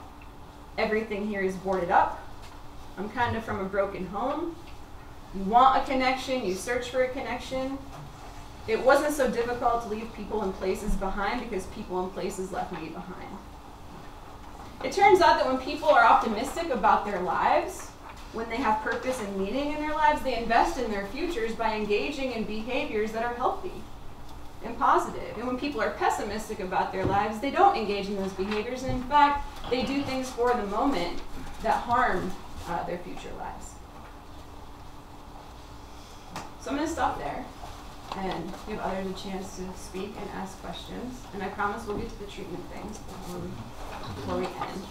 C: Everything here is boarded up. I'm kind of from a broken home. You want a connection, you search for a connection. It wasn't so difficult to leave people and places behind because people and places left me behind. It turns out that when people are optimistic about their lives, when they have purpose and meaning in their lives, they invest in their futures by engaging in behaviors that are healthy and positive. And when people are pessimistic about their lives, they don't engage in those behaviors. And in fact, they do things for the moment that harm their future lives. So I'm going to stop there and give others a chance to speak and ask questions. And I promise we'll get to the treatment things before we end.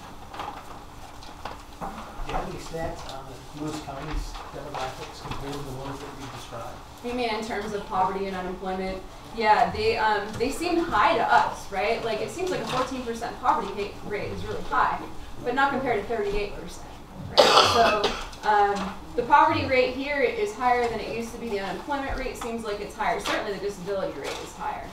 G: any stats on Lewis County's demographics compared to the ones that you described?
C: You mean in terms of poverty and unemployment? Yeah, they seem high to us, right? Like it seems like a 14% poverty rate is really high, but not compared to 38%. Right? So the poverty rate here is higher than it used to be. The unemployment rate seems like it's higher. Certainly the disability rate is higher,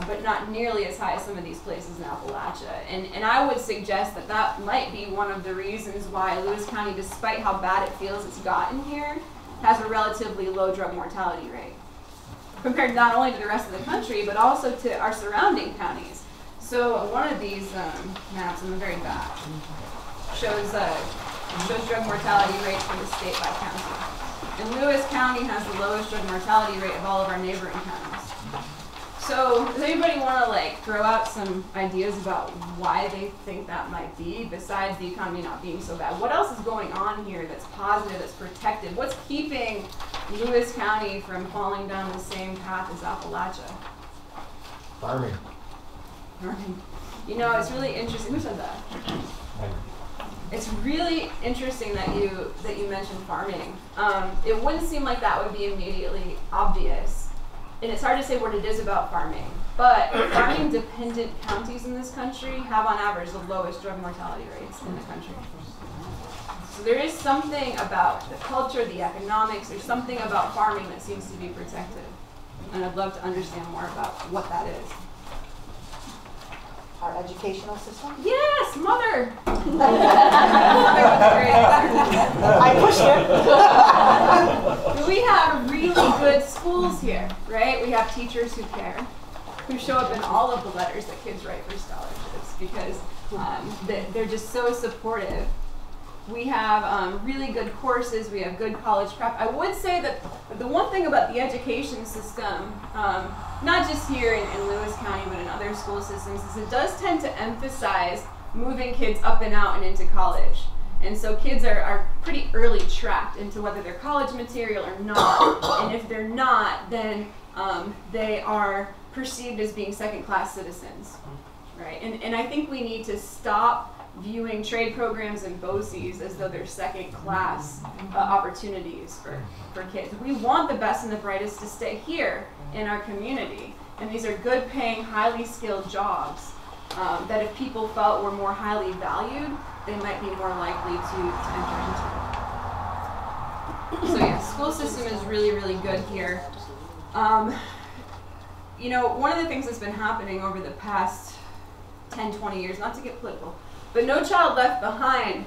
C: but not nearly as high as some of these places in Appalachia. And I would suggest that that might be one of the reasons why Lewis County, despite how bad it feels it's gotten here, has a relatively low drug mortality rate compared not only to the rest of the country, but also to our surrounding counties. So one of these maps in the very back shows drug mortality rates for the state by county. And Lewis County has the lowest drug mortality rate of all of our neighboring counties. So does anybody want to like throw out some ideas about why they think that might be, besides the economy not being so bad? What else is going on here that's positive, that's protected? What's keeping Lewis County from falling down the same path as Appalachia?
F: Farming.
C: Farming. You know, it's really interesting. Who said that? It's really interesting that you mentioned farming. It wouldn't seem like that would be immediately obvious. And it's hard to say what it is about farming, but farming-dependent counties in this country have, on average, the lowest drug mortality rates in the country. So there is something about the culture, the economics, there's something about farming that seems to be protected. And I'd love to understand more about what that is.
I: Our educational system?
C: Yes, mother!
I: I pushed it.
C: We have really good schools here, right? We have teachers who care, who show up in all of the letters that kids write for scholarships because they're just so supportive. We have really good courses. We have good college prep. I would say that the one thing about the education system, not just here in Lewis County, but in other school systems, is it does tend to emphasize moving kids up and out and into college. And so kids are pretty early tracked into whether they're college material or not. And if they're not, then they are perceived as being second-class citizens, right? And I think we need to stop viewing trade programs and BOCES as though they're second-class opportunities for kids. We want the best and the brightest to stay here in our community. And these are good-paying, highly skilled jobs that if people felt were more highly valued, they might be more likely to enter into. So yeah, school system is really, really good here. You know, one of the things that's been happening over the past 10, 20 years, not to get political, but No Child Left Behind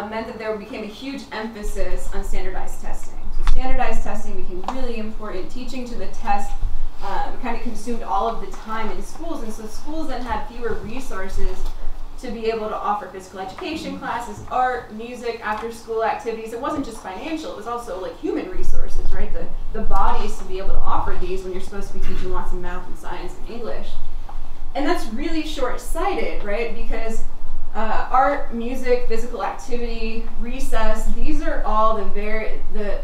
C: meant that there became a huge emphasis on standardized testing. So standardized testing became really important. Teaching to the test kind of consumed all of the time in schools, and so schools then had fewer resources to be able to offer physical education classes, art, music, after-school activities. It wasn't just financial, it was also like human resources, right? The bodies to be able to offer these when you're supposed to be teaching lots of math and science and English. And that's really short-sighted, right? Because art, music, physical activity, recess, these are all the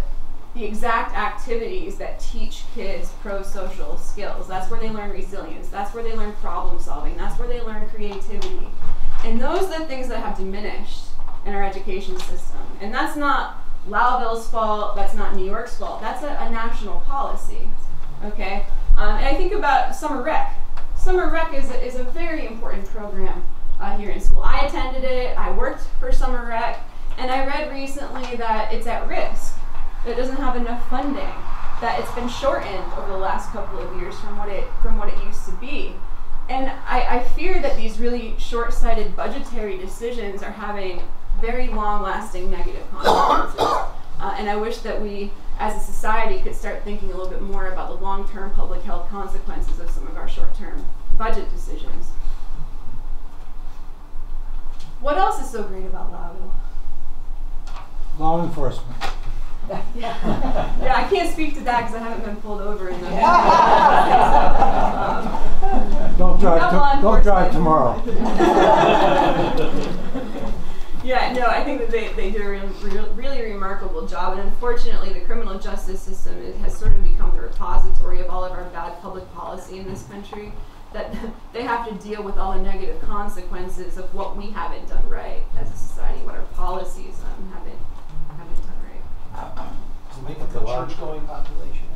C: exact activities that teach kids pro-social skills. That's where they learn resilience. That's where they learn problem solving. That's where they learn creativity. And those are the things that have diminished in our education system. And that's not Lowville's fault. That's not New York's fault. That's a national policy, okay? And I think about summer rec. Summer rec is a very important program here in school. I attended it. I worked for summer rec. And I read recently that it's at risk. That it doesn't have enough funding, that it's been shortened over the last couple of years from what it used to be. And I fear that these really short-sighted budgetary decisions are having very long-lasting negative consequences. And I wish that we, as a society, could start thinking a little bit more about the long-term public health consequences of some of our short-term budget decisions. What else is so great about Lowville?
G: Law enforcement.
C: Yeah, I can't speak to that because I haven't been pulled over in them.
G: Don't drive tomorrow.
C: Yeah, no, I think that they do a really remarkable job, and unfortunately the criminal justice system has sort of become the repository of all of our bad public policy in this country. that they have to deal with all the negative consequences of what we haven't done right as a society, what our policies haven't done right.
G: Does it make up the church-going population?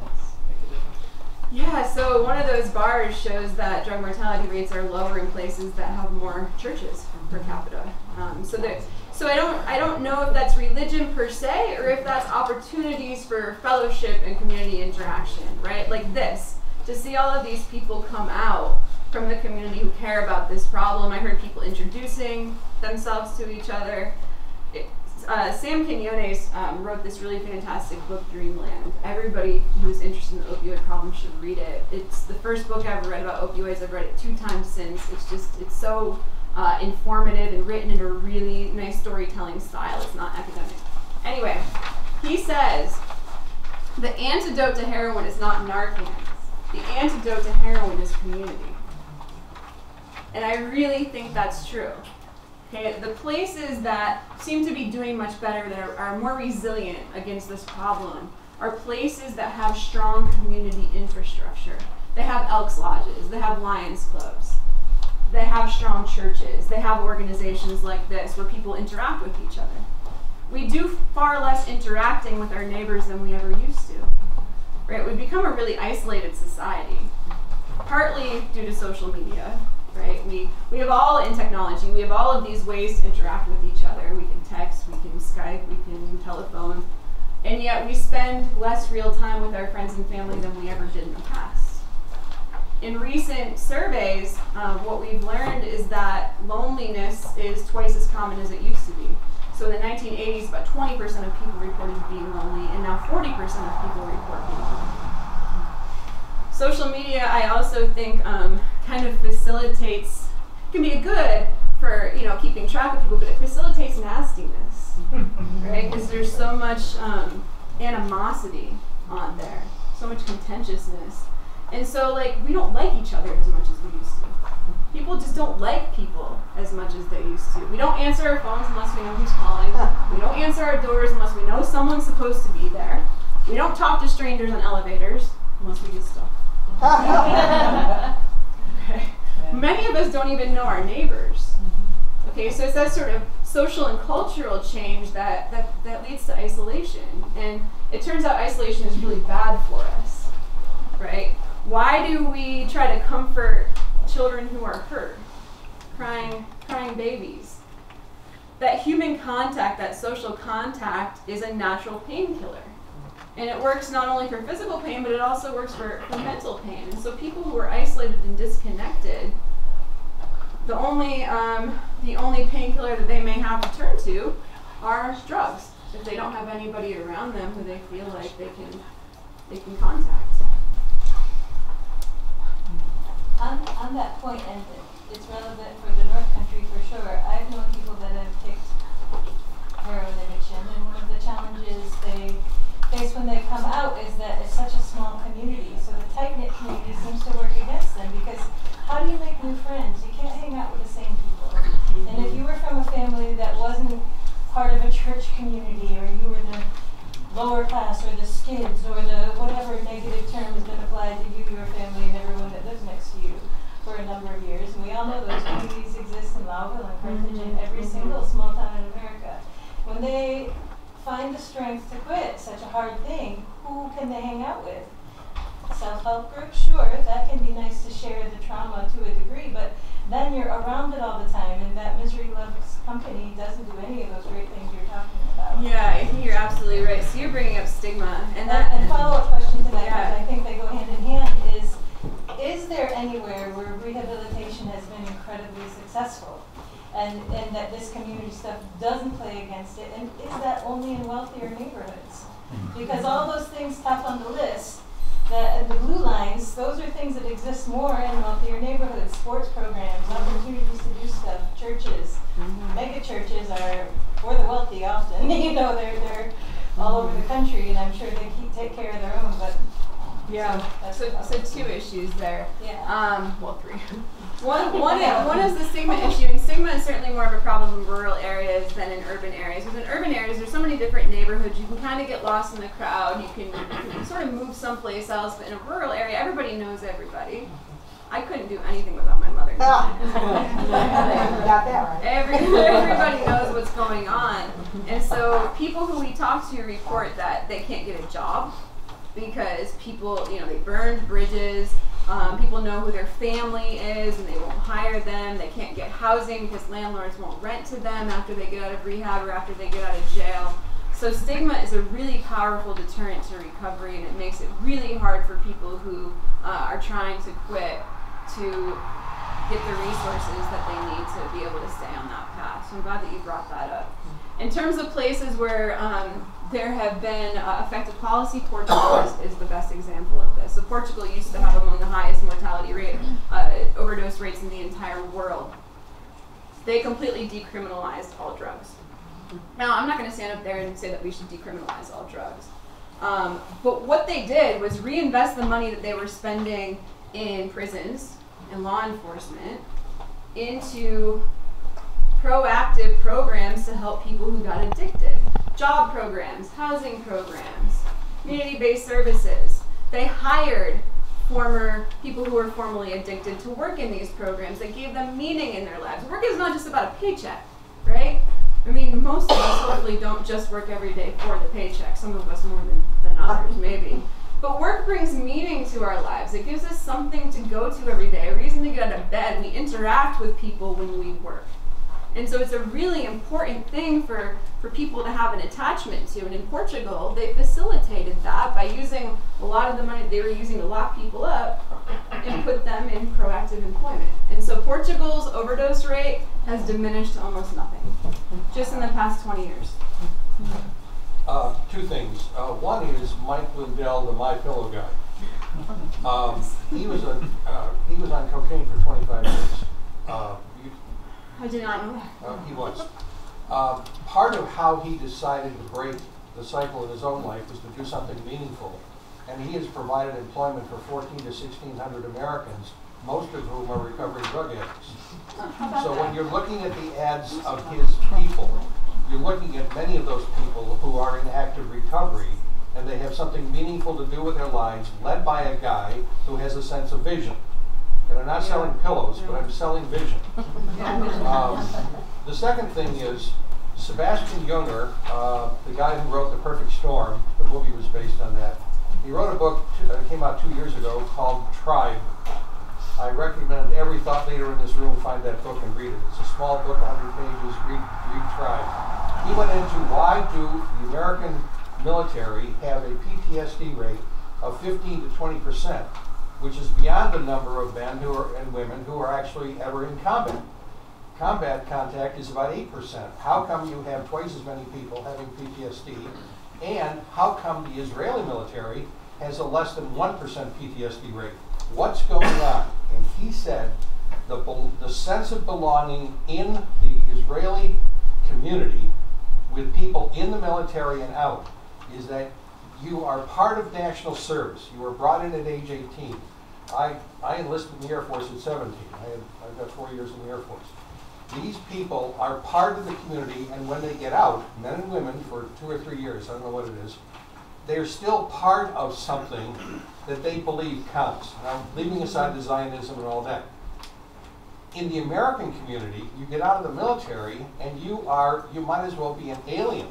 G: Make a difference?
C: Yeah, so one of those bars shows that drug mortality rates are lower in places that have more churches per capita. So I don't know if that's religion per se, or if that's opportunities for fellowship and community interaction, right? Like this, to see all of these people come out from the community who care about this problem. I heard people introducing themselves to each other. Sam Quinones wrote this really fantastic book, Dreamland. Everybody who's interested in the opioid problem should read it. It's the first book I ever read about opioids. I've read it 2 times since. It's so informative and written in a really nice storytelling style. It's not academic. Anyway, he says, the antidote to heroin is not Narcan. The antidote to heroin is community. And I really think that's true. Okay, the places that seem to be doing much better, that are more resilient against this problem, are places that have strong community infrastructure. They have Elks Lodges, they have Lions Clubs, they have strong churches, they have organizations like this where people interact with each other. We do far less interacting with our neighbors than we ever used to. Right? We've become a really isolated society, partly due to social media. Right? We have all, in technology, we have all of these ways to interact with each other. We can text, we can Skype, we can telephone, and yet we spend less real time with our friends and family than we ever did in the past. In recent surveys, what we've learned is that loneliness is twice as common as it used to be. So in the 1980s, about 20% of people reported being lonely, and now 40% of people report being lonely. Social media, I also think, kind of facilitates, can be good for keeping track of people, but it facilitates nastiness, right? Because there's so much animosity on there, so much contentiousness, and so we don't like each other as much as we used to. People just don't like people as much as they used to. We don't answer our phones unless we know who's calling. We don't answer our doors unless we know someone's supposed to be there. We don't talk to strangers on elevators unless we get stuck. Okay. Many of us don't even know our neighbors. Okay, so it's that sort of social and cultural change that leads to isolation. And it turns out isolation is really bad for us, right? Why do we try to comfort children who are hurt, crying babies? That human contact, that social contact, is a natural painkiller. And it works not only for physical pain, but it also works for mental pain. And so people who are isolated and disconnected, the only painkiller that they may have to turn to are drugs, if they don't have anybody around them who they feel like they can contact.
H: On that point, and it's relevant for the North Country for sure, I've known people that have kicked heroin addiction, and one of the challenges they face when they come out is that it's such a small community. So the tight-knit community seems to work against them, because how do you make new friends? You can't hang out with the same people. And if you were from a family that wasn't part of a church community, or you were the lower class, or the skids, or the whatever negative term has been applied to you, your family, and everyone that lives next to you for a number of years, and we all know those communities exist in Lowville and Carthage and every single small town in America. When they find the strength to quit such a hard thing, who can they hang out with? Self-help groups, sure, that can be nice to share the trauma to a degree, but then you're around it all the time, and that misery loves company doesn't do any of those great things you're talking about.
C: Yeah, I think you're absolutely right. So you're bringing up stigma, and
H: follow-up question to that,
C: yeah.
H: because I think they go hand in hand, is there anywhere where rehabilitation has been incredibly successful? And that this community stuff doesn't play against it, and is that only in wealthier neighborhoods? Because all those things top on the list, the blue lines, those are things that exist more in wealthier neighborhoods. Sports programs, opportunities to do stuff, churches. Mega churches are for the wealthy often. They're all over the country, and I'm sure they take care of their own, but
C: yeah. So 2 issues there.
H: Yeah.
C: Well, 3. One is the stigma issue, and stigma is certainly more of a problem in rural areas than in urban areas. Because in urban areas, there's so many different neighborhoods, you can kind of get lost in the crowd, you can sort of move someplace else, but in a rural area, everybody knows everybody. I couldn't do anything without my mother.
I: You got that right.
C: Everybody knows what's going on. And so people who we talk to report that they can't get a job because people, you know, they burned bridges. People know who their family is and they won't hire them. They can't get housing because landlords won't rent to them after they get out of rehab or after they get out of jail. So stigma is a really powerful deterrent to recovery, and it makes it really hard for people who are trying to quit to get the resources that they need to be able to stay on that path. So I'm glad that you brought that up. In terms of places where there have been effective policy, Portugal is the best example of this. So Portugal used to have among the highest mortality rate, overdose rates in the entire world. They completely decriminalized all drugs. Now, I'm not going to stand up there and say that we should decriminalize all drugs. But what they did was reinvest the money that they were spending in prisons and law enforcement into proactive programs to help people who got addicted. Job programs, housing programs, community-based services. They hired former people who were formerly addicted to work in these programs. They gave them meaning in their lives. Work is not just about a paycheck, right? I mean, most of us hopefully don't just work every day for the paycheck. Some of us more than others, maybe. But work brings meaning to our lives. It gives us something to go to every day, a reason to get out of bed. We interact with people when we work. And so it's a really important thing for people to have an attachment to. And in Portugal, they facilitated that by using a lot of the money they were using to lock people up and put them in proactive employment. And so Portugal's overdose rate has diminished to almost nothing, just in the past 20 years.
F: Two things. One is Mike Lindell, the My Pillow guy. He was on cocaine for 25 years.
C: I did not know that.
F: He was. Part of how he decided to break the cycle in his own life was to do something meaningful. And he has provided employment for 1,400 to 1,600 Americans, most of whom are recovering drug addicts. So when you're looking at the ads of his people, you're looking at many of those people who are in active recovery, and they have something meaningful to do with their lives, led by a guy who has a sense of vision. And I'm not selling pillows, but I'm selling vision. The second thing is Sebastian Junger, the guy who wrote The Perfect Storm, the movie was based on that. He wrote a book that came out 2 years ago called Tribe. I recommend every thought leader in this room find that book and read it. It's a small book, 100 pages, read Tribe. He went into why do the American military have a PTSD rate of 15 to 20%, which is beyond the number of men and women who are actually ever in combat. Combat contact is about 8%. How come you have twice as many people having PTSD? And how come the Israeli military has a less than 1% PTSD rate? What's going on? And he said the sense of belonging in the Israeli community with people in the military and out is that you are part of national service. You were brought in at age 18. I enlisted in the Air Force at 17. I've got 4 years in the Air Force. These people are part of the community, and when they get out, men and women for 2 or 3 years, I don't know what it is, they're still part of something that they believe counts. Now, leaving aside the Zionism and all that. In the American community, you get out of the military, and you might as well be an alien.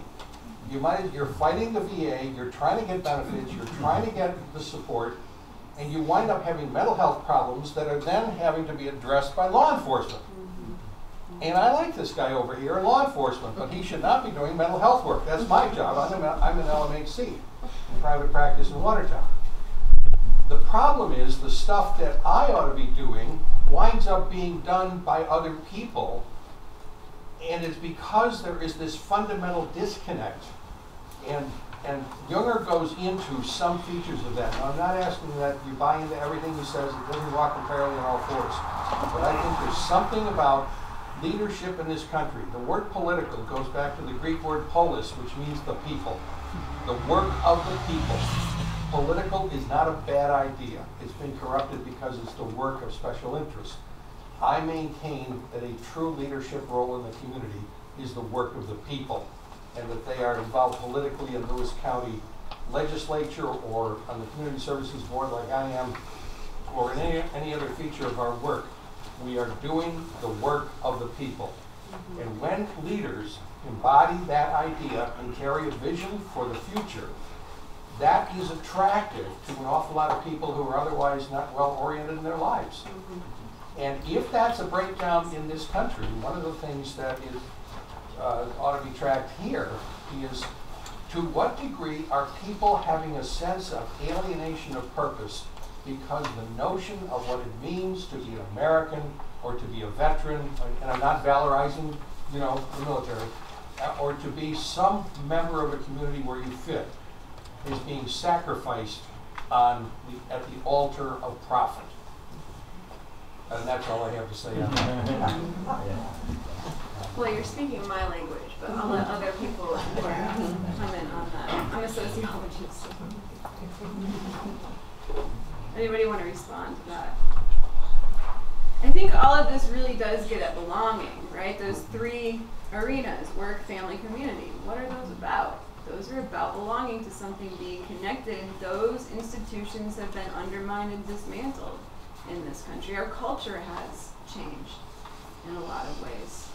F: You're fighting the VA, you're trying to get benefits, you're trying to get the support, and you wind up having mental health problems that are then having to be addressed by law enforcement. And I like this guy over here in law enforcement, but he should not be doing mental health work. That's my job. I'm an LMHC in private practice in Watertown. The problem is the stuff that I ought to be doing winds up being done by other people, and it's because there is this fundamental disconnect. And Junger goes into some features of that. Now, I'm not asking that you buy into everything he says. It doesn't walk entirely on all fours. But I think there's something about leadership in this country. The word political goes back to the Greek word polis, which means the people. The work of the people. Political is not a bad idea. It's been corrupted because it's the work of special interests. I maintain that a true leadership role in the community is the work of the people, and that they are involved politically in Lewis County legislature or on the community services board like I am, or in any other feature of our work, we are doing the work of the people. And when leaders embody that idea and carry a vision for the future, that is attractive to an awful lot of people who are otherwise not well oriented in their lives. And if that's a breakdown in this country, one of the things that is ought to be tracked here is to what degree are people having a sense of alienation of purpose because the notion of what it means to be an American or to be a veteran, and I'm not valorizing, you know, the military, or to be some member of a community where you fit, is being sacrificed at the altar of profit. And that's all I have to say on that.
C: Well, you're speaking my language, but I'll let other people comment on that. I'm a sociologist. Anybody want to respond to that? I think all of this really does get at belonging, right? Those three arenas, work, family, community. What are those about? Those are about belonging to something, being connected. Those institutions have been undermined and dismantled in this country. Our culture has changed in a lot of ways.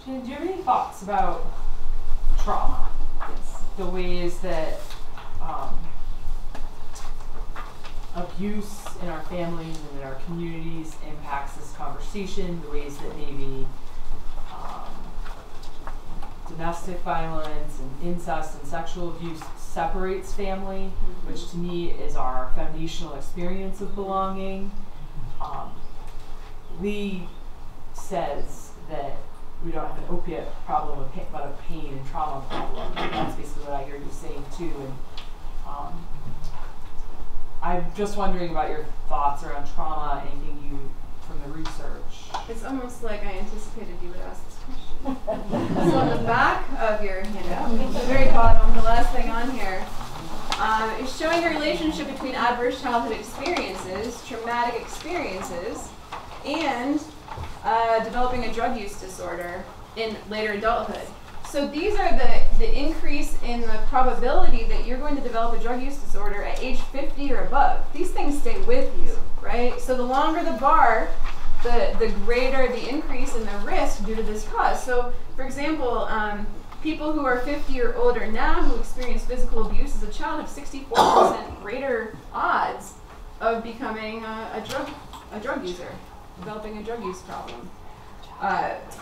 B: Shannon, do you have any thoughts about trauma?
C: Yes.
B: The ways that abuse in our families and in our communities impacts this conversation, the ways that maybe domestic violence and incest and sexual abuse separates family, which to me is our foundational experience of belonging. Lee says that we don't have an opiate problem, but a pain and trauma problem. That's basically what I hear you saying too. And I'm just wondering about your thoughts around trauma, anything you, from the research.
C: It's almost like I anticipated you would ask this question. So on the back of your handout, the very bottom, the last thing on here, is showing the relationship between adverse childhood experiences, traumatic experiences, and developing a drug use disorder in later adulthood. So these are the increase in the probability that you're going to develop a drug use disorder at age 50 or above. These things stay with you, right? So the longer the bar, the greater the increase in the risk due to this cause. So for example, people who are 50 or older now who experience physical abuse as a child have 64% greater odds of becoming a drug user, developing a drug use problem.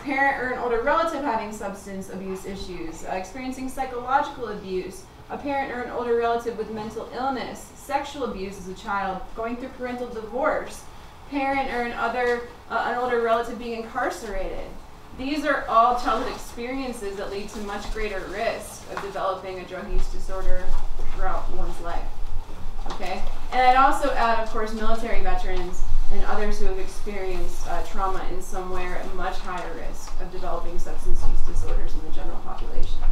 C: Parent or an older relative having substance abuse issues, experiencing psychological abuse, a parent or an older relative with mental illness, sexual abuse as a child, going through parental divorce, parent or an older relative being incarcerated. These are all childhood experiences that lead to much greater risk of developing a drug use disorder throughout one's life. Okay? And I'd also add, of course, military veterans and others who have experienced trauma in some way are at much higher risk of developing substance use disorders in the general population.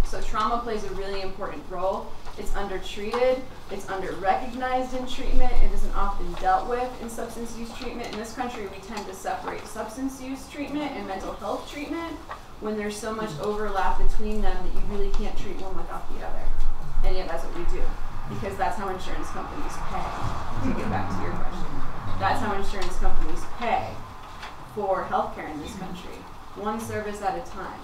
C: So trauma plays a really important role. It's undertreated, it's under-recognized in treatment, it isn't often dealt with in substance use treatment. In this country, we tend to separate substance use treatment and mental health treatment when there's so much overlap between them that you really can't treat one without the other. And yet that's what we do, because that's how insurance companies pay, to get back to your question. That's how insurance companies pay for healthcare in this country, one service at a time,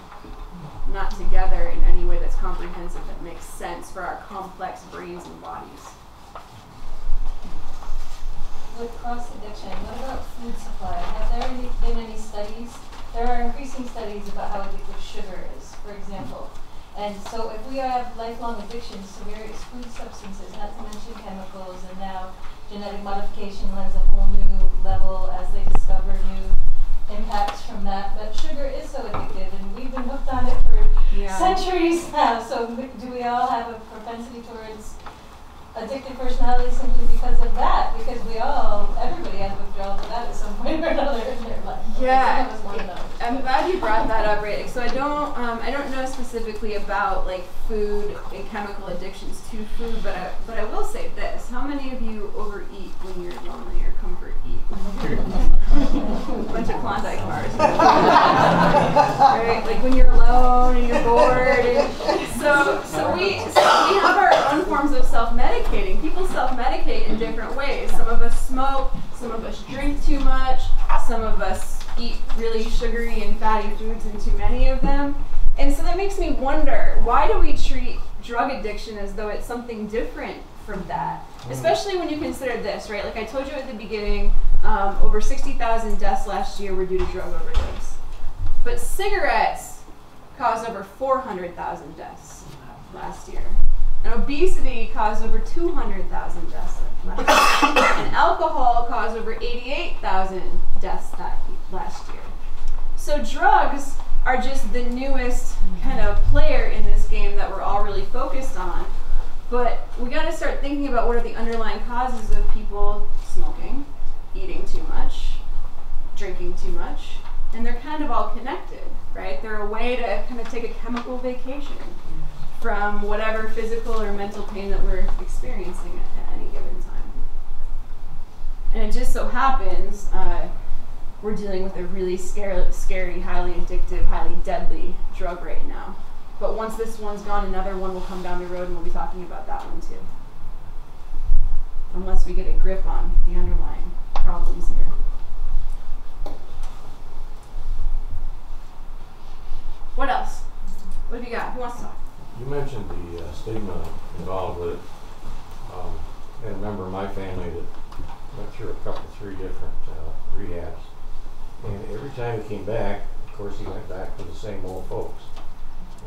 C: not together in any way that's comprehensive, that makes sense for our complex brains and bodies.
H: With cross-addiction, what about food supply? Have there been any studies? There are increasing studies about how addictive sugar is, for example. And so if we have lifelong addictions to various food substances, not to mention chemicals, and now genetic modification has a whole new level as they discover new impacts from that. But sugar is so addictive, and we've been hooked on it for centuries now. So do we all have a propensity towards addictive personality simply because of that? Because everybody has withdrawal to that at some point or another in their life.
C: Yeah, I'm glad you brought that up, right? So I don't know specifically about like food and chemical addictions to food, but I will say this: how many of you overeat when you're lonely or comfort eat? A bunch of Klondike bars, right? Like when you're alone and you're bored. And so we have our own forms of self-medicating. People self-medicate medicate in different ways. Some of us smoke, some of us drink too much, some of us eat really sugary and fatty foods and too many of them. And so that makes me wonder, why do we treat drug addiction as though it's something different from that? Especially when you consider this, right? Like I told you at the beginning, over 60,000 deaths last year were due to drug overdose. But cigarettes caused over 400,000 deaths last year. And obesity caused over 200,000 deaths last year. And alcohol caused over 88,000 deaths last year. So drugs are just the newest kind of player in this game that we're all really focused on. But we got to start thinking about what are the underlying causes of people smoking, eating too much, drinking too much, and they're kind of all connected, right? They're a way to kind of take a chemical vacation from whatever physical or mental pain that we're experiencing at any given time. And it just so happens we're dealing with a really scary, highly addictive, highly deadly drug right now. But once this one's gone, another one will come down the road and we'll be talking about that one too. Unless we get a grip on the underlying problems here. What else? What have you got? Who wants to talk?
J: You mentioned the stigma involved with it. I had a member of my family that went through three different rehabs. And every time he came back, of course, he went back to the same old folks.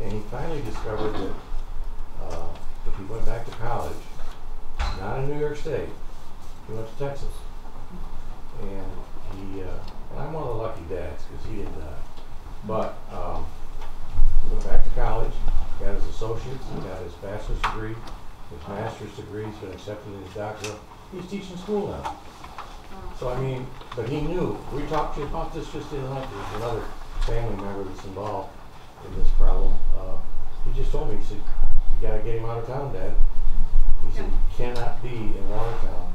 J: And he finally discovered that if he went back to college, not in New York State, he went to Texas. And he, I'm one of the lucky dads because he didn't die. But he went back to college, got his associates, he got his bachelor's degree, his master's degree, he's been accepted in his doctorate. He's teaching school now. So I mean, but he knew. We talked to you about this just the other night. There's another family member that's involved in this problem. He just told me, he said, you gotta get him out of town, Dad. He said, he cannot be in Watertown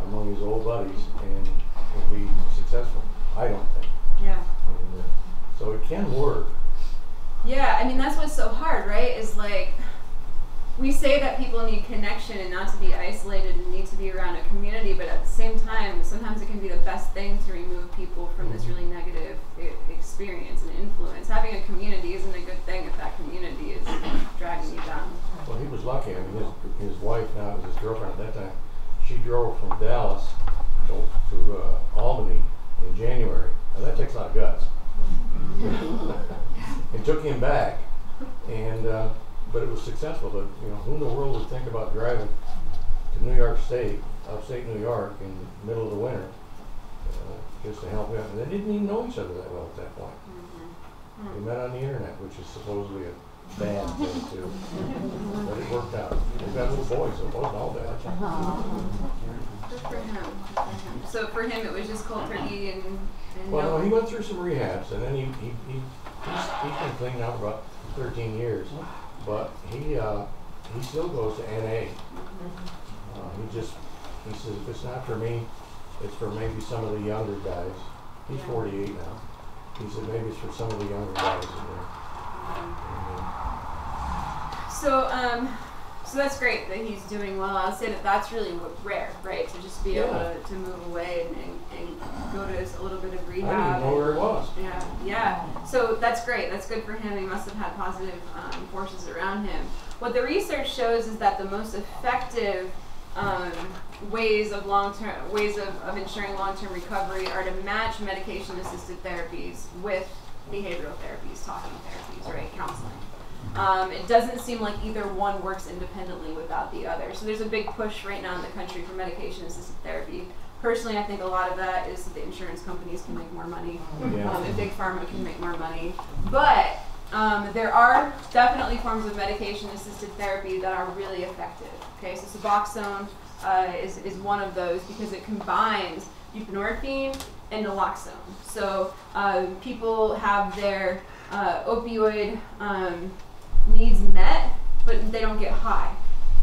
J: among his old buddies and be successful. I don't think.
C: Yeah.
J: And, so it can work.
C: Yeah, I mean, that's what's so hard, right? Is like, we say that people need connection and not to be isolated and need to be around a community, but at the same time, sometimes it can be the best thing to remove people from this really negative experience and influence. Having a community isn't a good thing if that community is dragging you down.
J: Well, he was lucky. I mean, his wife, now his girlfriend at that time, she drove from Dallas to Albany in January. Now that takes a lot of guts. It took him back, and but it was successful. But you know, who in the world would think about driving to New York State, upstate New York, in the middle of the winter, just to help out? And they didn't even know each other that well at that point. They met on the internet, which is supposedly a bad thing too. But it worked out. They've got little boys, so it wasn't all bad.
C: Good for him. So for him, it was just cold turkey and
J: well, no, he went through some rehabs, and then he's been clean now for about 13 years. But he still goes to NA. He says, if it's not for me, it's for maybe some of the younger guys. He's 48 now. He said maybe it's for some of the younger guys in there.
C: So that's great that he's doing well. I'll say that that's really rare, right? To just be able to move away and go to a little bit of rehab.
J: I didn't know where he was.
C: Yeah. So that's great. That's good for him. He must have had positive forces around him. What the research shows is that the most effective ways of ensuring long-term recovery are to match medication-assisted therapies with behavioral therapies, talking therapies, right? Counseling. It doesn't seem like either one works independently without the other. So there's a big push right now in the country for medication-assisted therapy. Personally, I think a lot of that is that the insurance companies can make more money, and Big Pharma can make more money. But there are definitely forms of medication-assisted therapy that are really effective. Okay, so Suboxone is one of those because it combines buprenorphine and naloxone. So people have their opioid needs met, but they don't get high.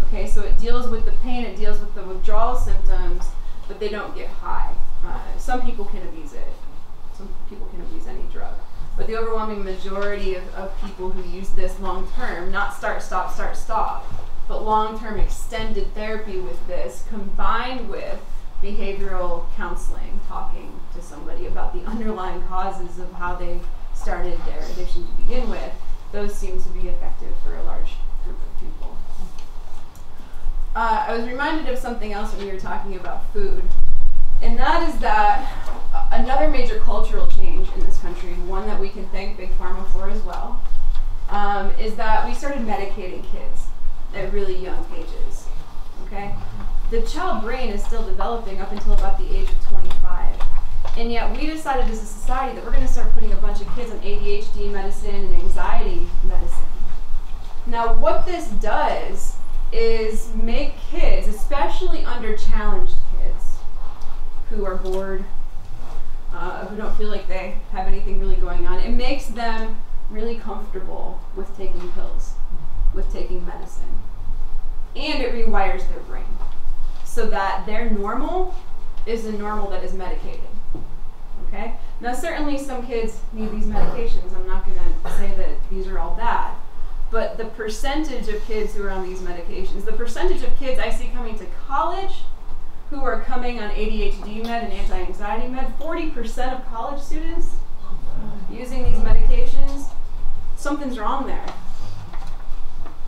C: Okay, so it deals with the pain, it deals with the withdrawal symptoms, but they don't get high. Some people can abuse it. Some people can abuse any drug. But the overwhelming majority of people who use this long term, not start, stop, but long-term extended therapy with this, combined with behavioral counseling, talking to somebody about the underlying causes of how they started their addiction to begin with, those seem to be effective for a large group of people. I was reminded of something else when we were talking about food, and that is that another major cultural change in this country, one that we can thank Big Pharma for as well, is that we started medicating kids at really young ages, okay? The child brain is still developing up until about the age of 25. And yet we decided as a society that we're going to start putting a bunch of kids on ADHD medicine and anxiety medicine. Now what this does is make kids, especially under-challenged kids, who are bored, who don't feel like they have anything really going on, it makes them really comfortable with taking pills, with taking medicine. And it rewires their brain so that their normal is a normal that is medicated. Okay? Now certainly some kids need these medications. I'm not going to say that these are all bad. But the percentage of kids who are on these medications, the percentage of kids I see coming to college who are coming on ADHD med and anti-anxiety med, 40% of college students using these medications, something's wrong there.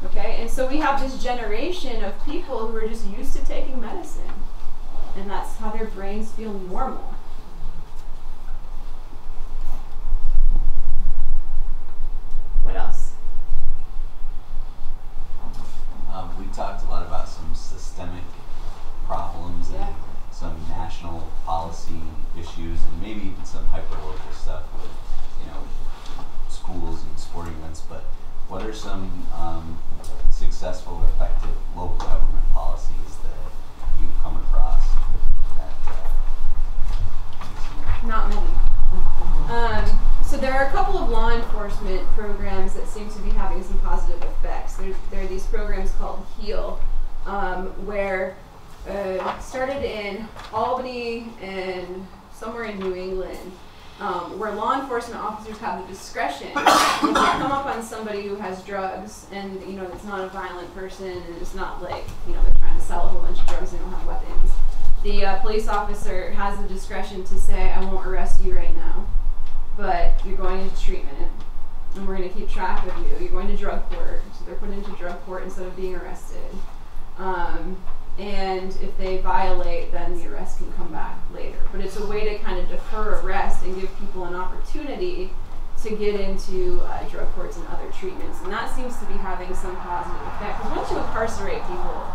C: Okay? And so we have this generation of people who are just used to taking medicine. And that's how their brains feel normal. What else?
K: We talked a lot about some systemic problems and some national policy issues and maybe even some hyper-local stuff with, schools and sporting events, but what are some successful or effective local government policies that you've come across that
C: Not many. So there are a couple of law enforcement programs that seem to be having some positive effects. There are these programs called HEAL, where started in Albany and somewhere in New England, where law enforcement officers have the discretion when they come up on somebody who has drugs and it's not a violent person and it's not like they're trying to sell a whole bunch of drugs and they don't have weapons. The police officer has the discretion to say, I won't arrest you right now, but you're going into treatment and we're going to keep track of you. You're going to drug court, so they're put into drug court instead of being arrested. And if they violate, then the arrest can come back later. But it's a way to kind of defer arrest and give people an opportunity to get into drug courts and other treatments. And that seems to be having some positive effect. Because once you incarcerate people,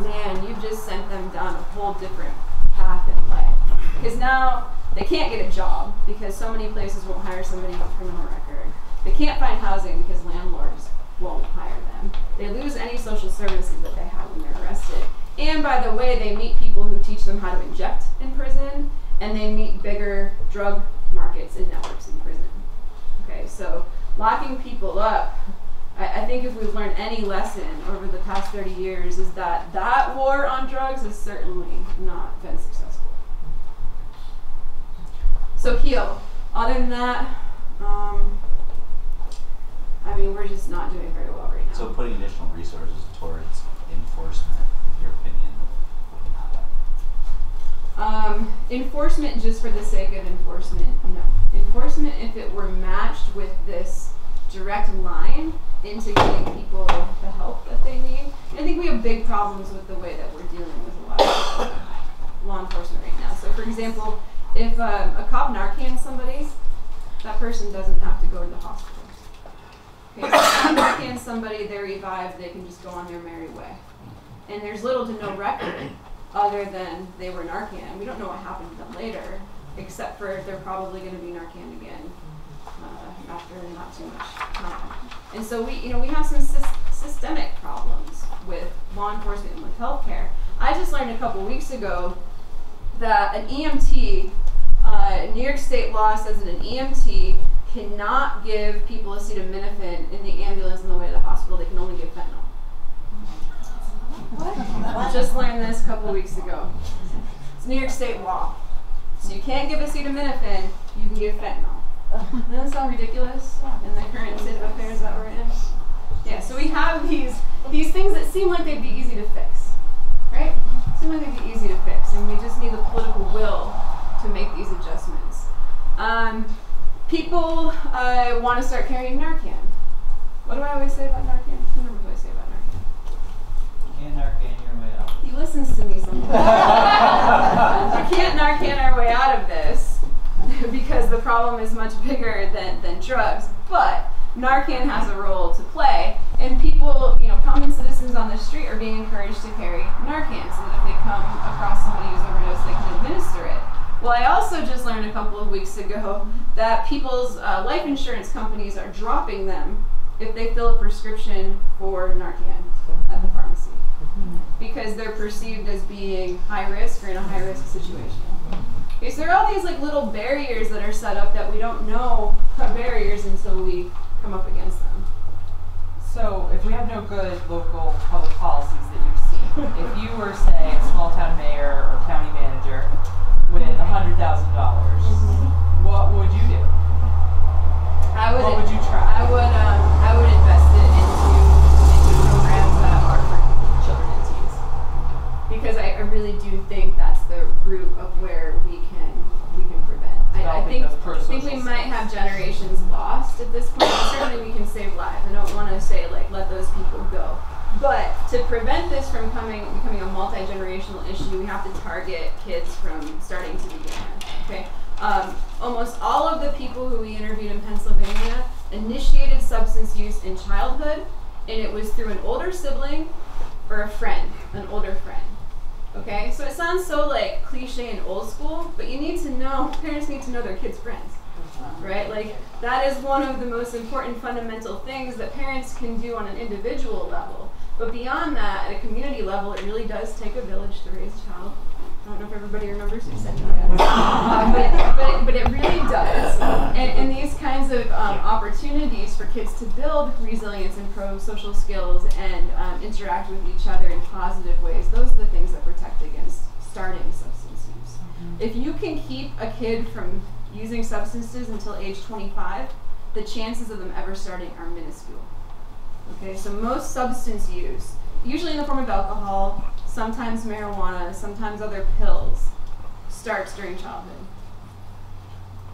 C: man, you've just sent them down a whole different path in life. Because now they can't get a job because so many places won't hire somebody with a criminal record. They can't find housing because landlords won't hire them. They lose any social services that they have when they're arrested. And by the way, they meet people who teach them how to inject in prison, and they meet bigger drug markets and networks in prison. Okay, so locking people up, I think if we've learned any lesson over the past 30 years is that that war on drugs has certainly not been successful. So HEAL. Other than that, we're just not doing very well right now.
K: So putting additional resources towards enforcement, in your opinion, how about?
C: Enforcement just for the sake of enforcement, no. Enforcement, if it were matched with this direct line into getting people the help that they need. I think we have big problems with the way that we're dealing with a lot of law enforcement right now. So for example, if a cop Narcans somebody, that person doesn't have to go to the hospital. Okay, so if a cop Narcans somebody, they're revived, they can just go on their merry way. And there's little to no record other than they were Narcan. We don't know what happened to them later, except for they're probably going to be Narcan again after not too much time. And so we have some systemic problems with law enforcement and with healthcare. I just learned a couple weeks ago that an EMT, New York state law says that an EMT cannot give people acetaminophen in the ambulance on the way to the hospital. They can only give fentanyl. What? Just learned this a couple weeks ago. It's New York state law. So you can't give acetaminophen, you can give fentanyl. Doesn't that sound ridiculous in the current state of affairs that we're in? Yeah, so we have these things that seem like they'd be easy to fix, right? Seem like they'd be easy to fix, and we just need the political will to make these adjustments. People want to start carrying Narcan. What do I always say about Narcan? Who remembers what I say about Narcan?
D: You can't Narcan your way out.
C: He listens to me sometimes. We can't Narcan our way out of this because the problem is much bigger than drugs. But Narcan has a role to play, and people, common citizens on the street are being encouraged to carry Narcan so that if they come across somebody who's overdosed, they can administer it. Well, I also just learned a couple of weeks ago that people's life insurance companies are dropping them if they fill a prescription for Narcan at the pharmacy because they're perceived as being high risk or in a high risk situation. Okay, so there are all these little barriers that are set up that we don't know are barriers until we come up against them.
L: So if we have no good local public policies that you've seen, if you were, say, a small town mayor or county manager with $100,000, what would you do? What would you try?
C: I would invest it into programs that are for children and teens because I really do think that's the root of where we can prevent. I think we might have generations lost at this point. Certainly we can save lives. I don't want to say let those people go. But to prevent this from becoming a multi-generational issue, we have to target kids from starting to begin with. Okay. Almost all of the people who we interviewed in Pennsylvania initiated substance use in childhood, and it was through an older sibling or a friend, an older friend. Okay, so it sounds so cliche and old school, but parents need to know their kids' friends, right? That is one of the most important fundamental things that parents can do on an individual level. But beyond that, at a community level, it really does take a village to raise a child. I don't know if everybody remembers who said that. But it really does. And these kinds of opportunities for kids to build resilience and pro-social skills and interact with each other in positive ways, those are the things that protect against starting substance use. If you can keep a kid from using substances until age 25, the chances of them ever starting are minuscule. Okay, so most substance use, usually in the form of alcohol, sometimes marijuana, sometimes other pills, starts during childhood.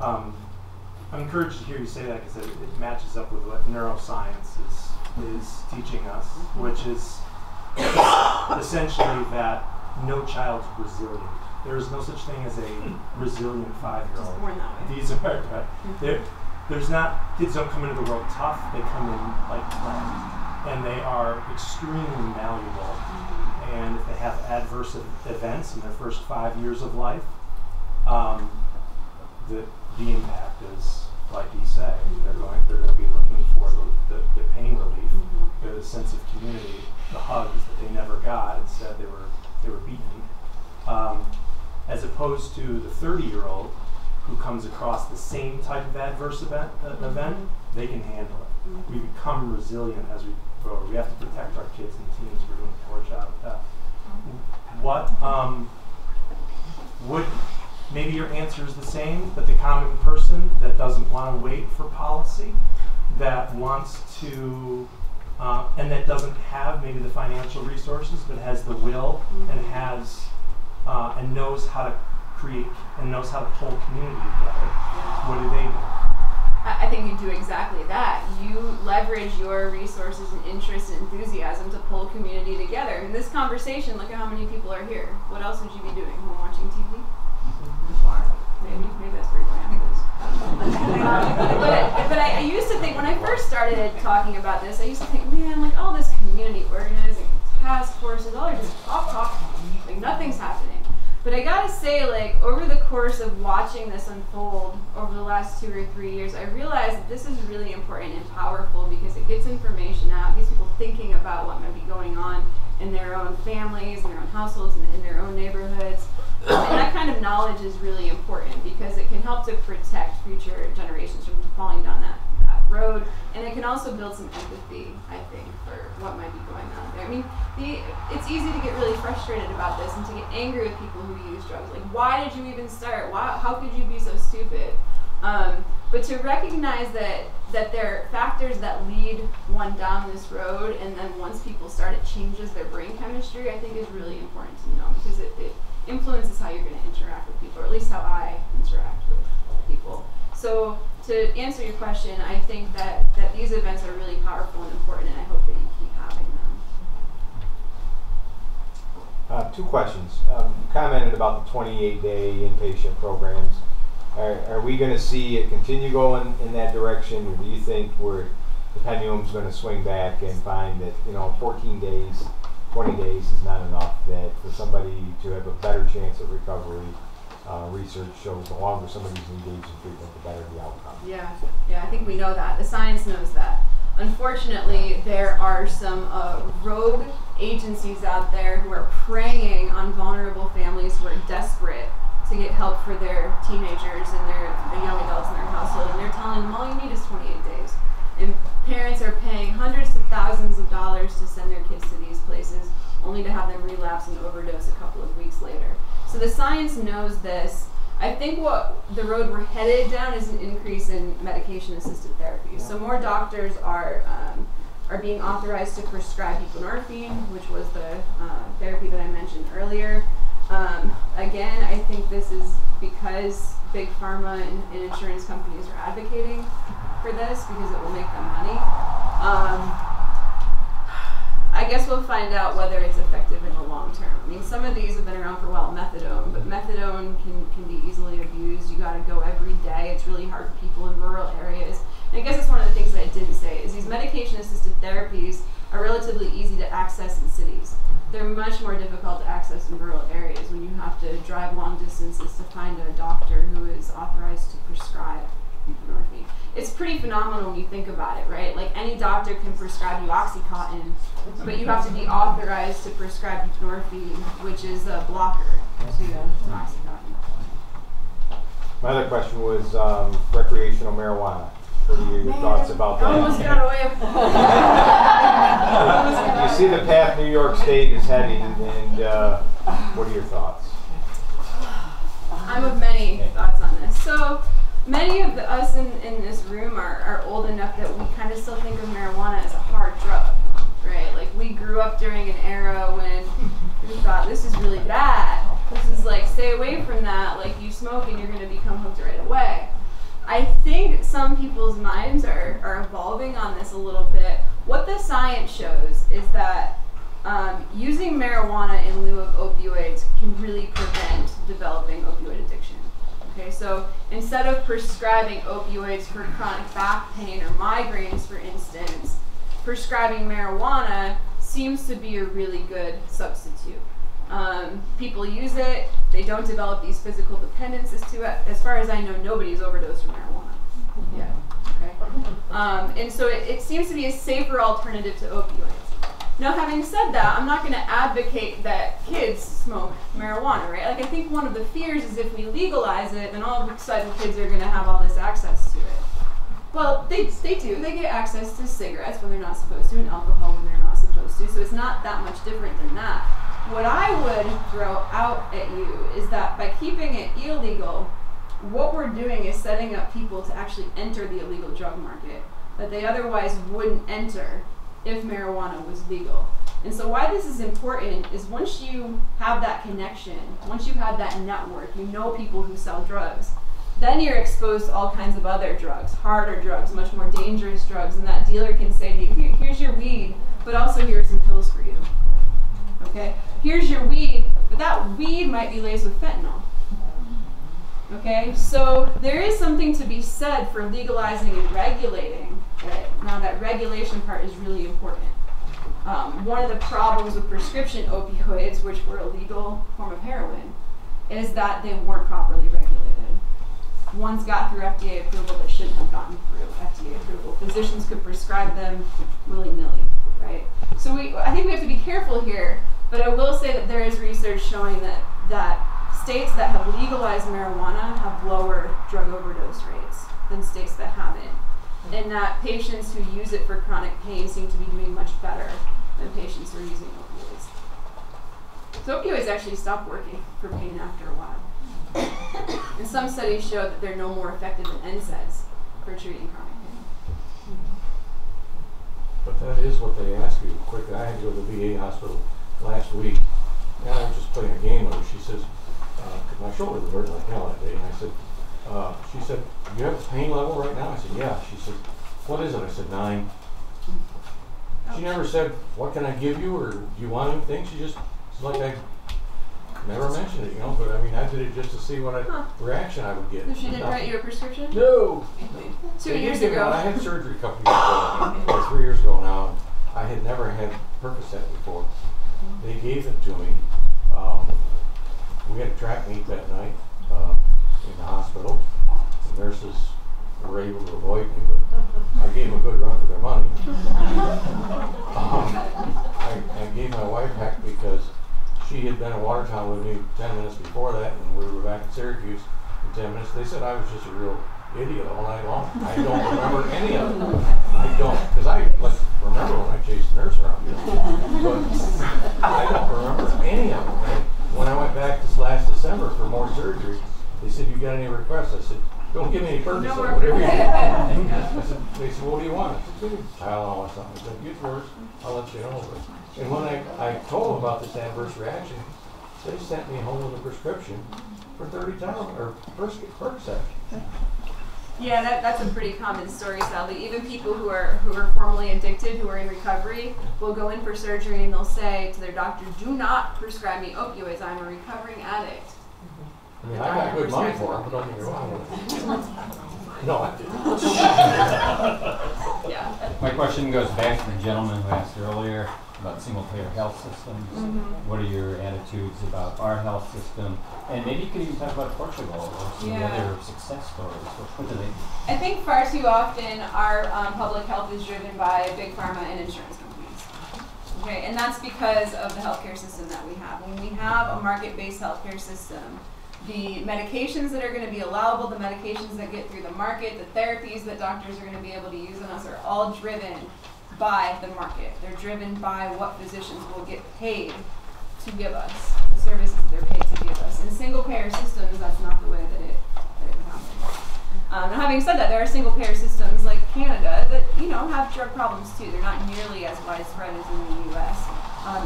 A: I'm encouraged to hear you say that because it matches up with what neuroscience is teaching us, which is essentially that no child's resilient. There is no such thing as a resilient 5-year-old.
C: Just born that way.
A: These are kids don't come into the world tough, they come in like planned. And they are extremely malleable. And if they have adverse events in their first 5 years of life, the impact is, like you say, they're going to be looking for the pain relief, the sense of community, the hugs that they never got. Instead, they were beaten. As opposed to the 30-year-old who comes across the same type of adverse event, they can handle it. We become resilient as we grow. We have to protect our kids and teens. We're doing a poor job of that. What would, maybe your answer is the same, but the common person that doesn't want to wait for policy, that wants to, and that doesn't have maybe the financial resources, but has the will and has, and knows how to create and knows how to pull community together, what do they do?
C: I think you do exactly that. You leverage your resources and interests and enthusiasm to pull community together. In this conversation, look at how many people are here. What else would you be doing? Home watching TV? Bar? Maybe that's where you're going after this. But I used to think, when I first started talking about this, I used to think, man, all this community organizing, task forces, all are just talk, nothing's happening. But I gotta say, over the course of watching this unfold over the last 2 or 3 years, I realized that this is really important and powerful because it gets information out, gets people thinking about what might be going on in their own families, in their own households, in their own neighborhoods. And that kind of knowledge is really important because it can help to protect future generations from falling down that road. And it can also build some empathy, I think, for what might be going on there. I mean, it's easy to get really frustrated about this and to get angry with people who use drugs. Why did you even start? How could you be so stupid? But to recognize that there are factors that lead one down this road, and then once people start, it changes their brain chemistry, I think is really important to know, because it influences how you're going to interact with people, or at least how I interact with people. So to answer your question, I think that these events are really powerful and important, and I hope that you keep having them.
M: 2 questions. You commented about the 28-day inpatient programs. Are we going to see it continue going in that direction, or do you think the pendulum's going to swing back and find that 14 days, 20 days is not enough, that for somebody to have a better chance of recovery, research shows the longer somebody's engaged in treatment, the better the outcome?
C: Yeah, I think we know that. The science knows that. Unfortunately, there are some rogue agencies out there who are preying on vulnerable families who are desperate to get help for their teenagers and their young adults in their household, and they're telling them all you need is 28 days. And parents are paying hundreds of thousands of dollars to send their kids to these places, only to have them relapse and overdose a couple of weeks later. So the science knows this. I think what the road we're headed down is an increase in medication-assisted therapy. So more doctors are being authorized to prescribe buprenorphine, which was the therapy that I mentioned earlier. Again, I think this is because big pharma and insurance companies are advocating for this because it will make them money. I guess we'll find out whether it's effective in the long term. I mean, some of these have been around for a while, methadone, but methadone can be easily abused. You gotta go every day. It's really hard for people in rural areas. And I guess that's one of the things that I didn't say, is these medication-assisted therapies are relatively easy to access in cities. They're much more difficult to access in rural areas when you have to drive long distances to find a doctor who is authorized to prescribe buprenorphine. It's pretty phenomenal when you think about it, right? Like, any doctor can prescribe you Oxycontin, but you have to be authorized to prescribe buprenorphine, which is a blocker to Oxycontin.
M: My other question was recreational marijuana. What are your thoughts about that?
C: Almost got away with
M: You see the path New York State is heading, and what are your thoughts?
C: I'm of many thoughts on this. So many of us in this room are old enough that we kind of still think of marijuana as a hard drug, right? Like, we grew up during an era when we thought, this is really bad. This is like, stay away from that. Like, you smoke and you're going to become hooked right away. I think some people's minds are evolving on this a little bit. What the science shows is that using marijuana in lieu of opioids can really prevent developing opioid addiction. Okay, so instead of prescribing opioids for chronic back pain or migraines, for instance, prescribing marijuana seems to be a really good substitute. People use it, they don't develop these physical dependencies to it. As far as I know, nobody's overdosed from marijuana yet. Okay? And so it seems to be a safer alternative to opioids. Now, having said that, I'm not going to advocate that kids smoke marijuana, right? Like, I think one of the fears is if we legalize it, then all of a sudden kids are going to have all this access to it. Well, they do. They get access to cigarettes when they're not supposed to, and alcohol when they're not supposed to, so it's not that much different than that. What I would throw out at you is that by keeping it illegal, what we're doing is setting up people to actually enter the illegal drug market that they otherwise wouldn't enter if marijuana was legal. And so why this is important is once you have that connection, once you have that network, you know people who sell drugs, then you're exposed to all kinds of other drugs, harder drugs, much more dangerous drugs, and that dealer can say to you, here's your weed, but also here are some pills for you. Okay? Here's your weed, but that weed might be laced with fentanyl. Okay? So there is something to be said for legalizing and regulating it. Now, that regulation part is really important. One of the problems with prescription opioids, which were a legal form of heroin, is that they weren't properly regulated. Ones got through FDA approval that shouldn't have gotten through FDA approval. Physicians could prescribe them willy-nilly, right? So I think we have to be careful here, but I will say that there is research showing that states that have legalized marijuana have lower drug overdose rates than states that haven't. And that patients who use it for chronic pain seem to be doing much better than patients who are using opioids. So opioids actually stop working for pain after a while. And some studies show that they're no more effective than NSAIDs for treating chronic pain.
J: But that is what they ask you quickly. I had to go to the VA hospital last week, and I was just playing a game with her. She says, my shoulder was hurting like hell that day, and I said, she said, do you have a pain level right now? I said, yeah. She said, what is it? I said, 9. She never said, what can I give you, or do you want anything? She just, it's like I never mentioned it, you know, but I mean, I did it just to see what reaction I would get.
C: So she didn't write you a prescription?
J: No.
C: 2 years ago.
J: I had surgery a couple years ago, or 3 years ago now. I had never had Percocet before. They gave it to me. We had a track meet that night in the hospital. The nurses were able to avoid me, but I gave them a good run for their money. I gave my wife heck because she had been in Watertown with me 10 minutes before that, and we were back in Syracuse in 10 minutes. They said I was just a real idiot all night long. I don't remember any of it. I don't, because I remember when I chased the nurse around, you know. But I don't remember any of it. When I went back this last December for more surgery, they said, you got any requests? I said, don't give me any Percocet, whatever you need. I said, they said, what do you want? I said, Tylenol or something. I said, get yours, I'll let you know. And when I told them about this adverse reaction, they sent me home with a prescription for 30 Tylenol or Percocet.
C: Yeah, that's a pretty common story, sadly. Even people who are formerly addicted, who are in recovery, will go in for surgery and they'll say to their doctor, do not prescribe me opioids, I'm a recovering addict.
J: I mean, I got good money for them, but don't get me wrong. No, I didn't.
C: Yeah.
D: My question goes back to the gentleman who asked earlier about single-payer health systems. What are your attitudes about our health system? And maybe you could even talk about Portugal or some of the other success stories. What do they do?
C: I think far too often our public health is driven by big pharma and insurance companies. Okay, and that's because of the healthcare system that we have. When we have a market-based healthcare system, the medications that are going to be allowable, the medications that get through the market, the therapies that doctors are going to be able to use on us are all driven by the market. They're driven by what physicians will get paid to give us, the services that they're paid to give us. In single-payer systems, that's not the way that it would happen. Now, having said that, there are single-payer systems like Canada that, have drug problems too. They're not nearly as widespread as in the U.S.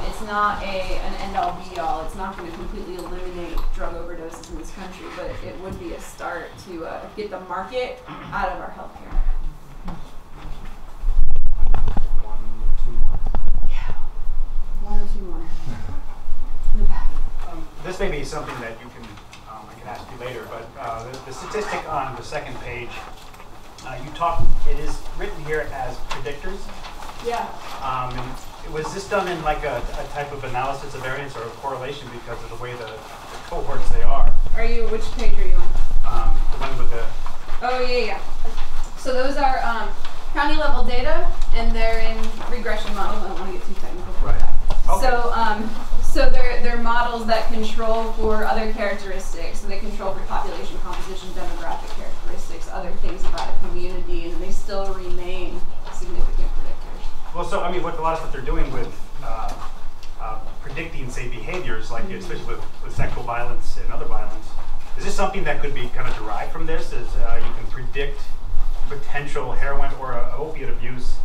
C: It's not an end-all be-all. It's not going to completely eliminate drug overdoses in this country, but it would be a start to get the market out of our healthcare. One or two more. In the back.
N: This may be something that you can, I can ask you later, but the statistic on the second page, it is written here as predictors.
C: Yeah.
N: And was this done in like a type of analysis of variance or a correlation because of the way the cohorts they are?
C: Which page are you on?
N: The one with the...
C: Oh, yeah. So those are county level data, and they're in regression models. I don't want to get too technical for that. Okay. So they're models that control for other characteristics. So they control for population composition, demographic characteristics, other things about a community, and they still remain significant predictors.
N: Well, so I mean, what a lot of stuff they're doing with predicting, say, behaviors, like especially with sexual violence and other violence, is this something that could be kind of derived from this? Is you can predict potential heroin or opiate abuse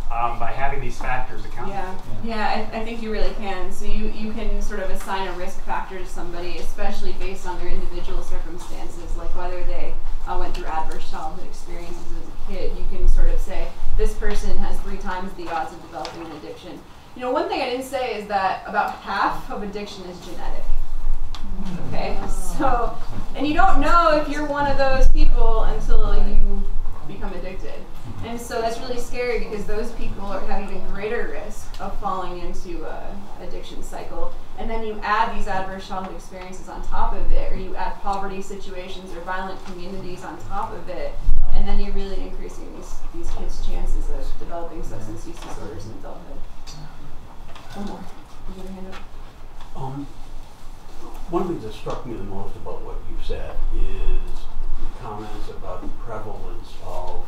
N: by having these factors accounted for?
C: Yeah, I think you really can. So you can sort of assign a risk factor to somebody, especially based on their individual circumstances, like whether they went through adverse childhood experiences as a kid. You can sort of say, this person has 3 times the odds of developing an addiction. One thing I didn't say is that about half of addiction is genetic. Okay, so, and you don't know if you're one of those people until you become addicted. And so that's really scary because those people have even greater risk of falling into an addiction cycle. And then you add these adverse childhood experiences on top of it, or you add poverty situations or violent communities on top of it, and then you're really increasing these kids' chances of developing substance use disorders in adulthood. One more. You got a hand up?
O: One thing that struck me the most about what you've said is the comments about the prevalence of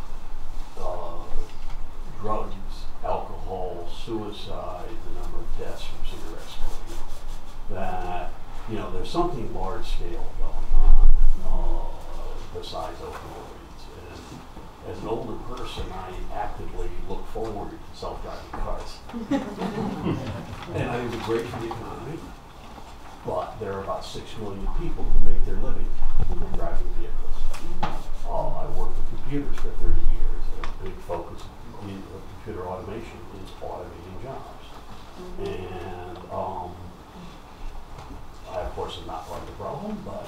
O: drugs, alcohol, suicide, the number of deaths from cigarette smoking. That there's something large scale going on besides opioids. And as an older person, I actively look forward to self-driving cars. And I think they're great for the economy, but there are about 6 million people who make their living driving vehicles. I worked with computers for 30 years, and a big focus of computer automation is automating jobs. And I, of course, am not part of the problem, but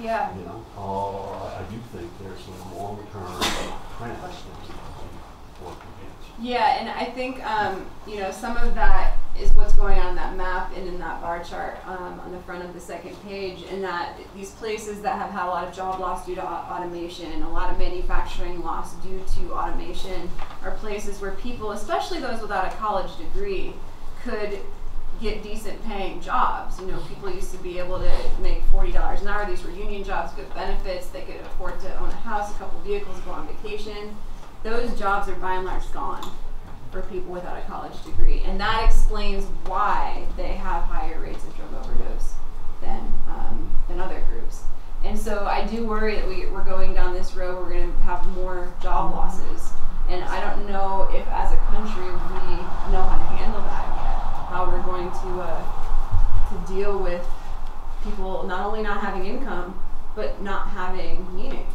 C: Yeah.
O: you know, I do think there's some long-term trends that we need to work against.
C: Yeah, and I think you know, some of that is what's going on in that map and in that bar chart on the front of the second page, and that these places that have had a lot of job loss due to automation, a lot of manufacturing loss due to automation, are places where people, especially those without a college degree, could get decent paying jobs. You know, people used to be able to make $40 an hour. These were union jobs, good benefits. They could afford to own a house, a couple vehicles, go on vacation. Those jobs are by and large gone for people without a college degree, and that explains why they have higher rates of drug overdose than other groups. And so I do worry that we're going down this road. We're going to have more job losses, and I don't know if, as a country, we know how to handle that yet. How we're going to deal with people not only not having income, but not having meaning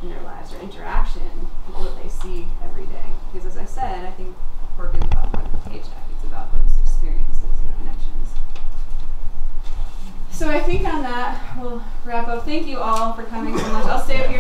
C: in their lives or interaction, people that they see every day. Because as I said, I think work is about more than a paycheck. It's about those experiences and connections. So I think on that, we'll wrap up. Thank you all for coming so much. I'll stay up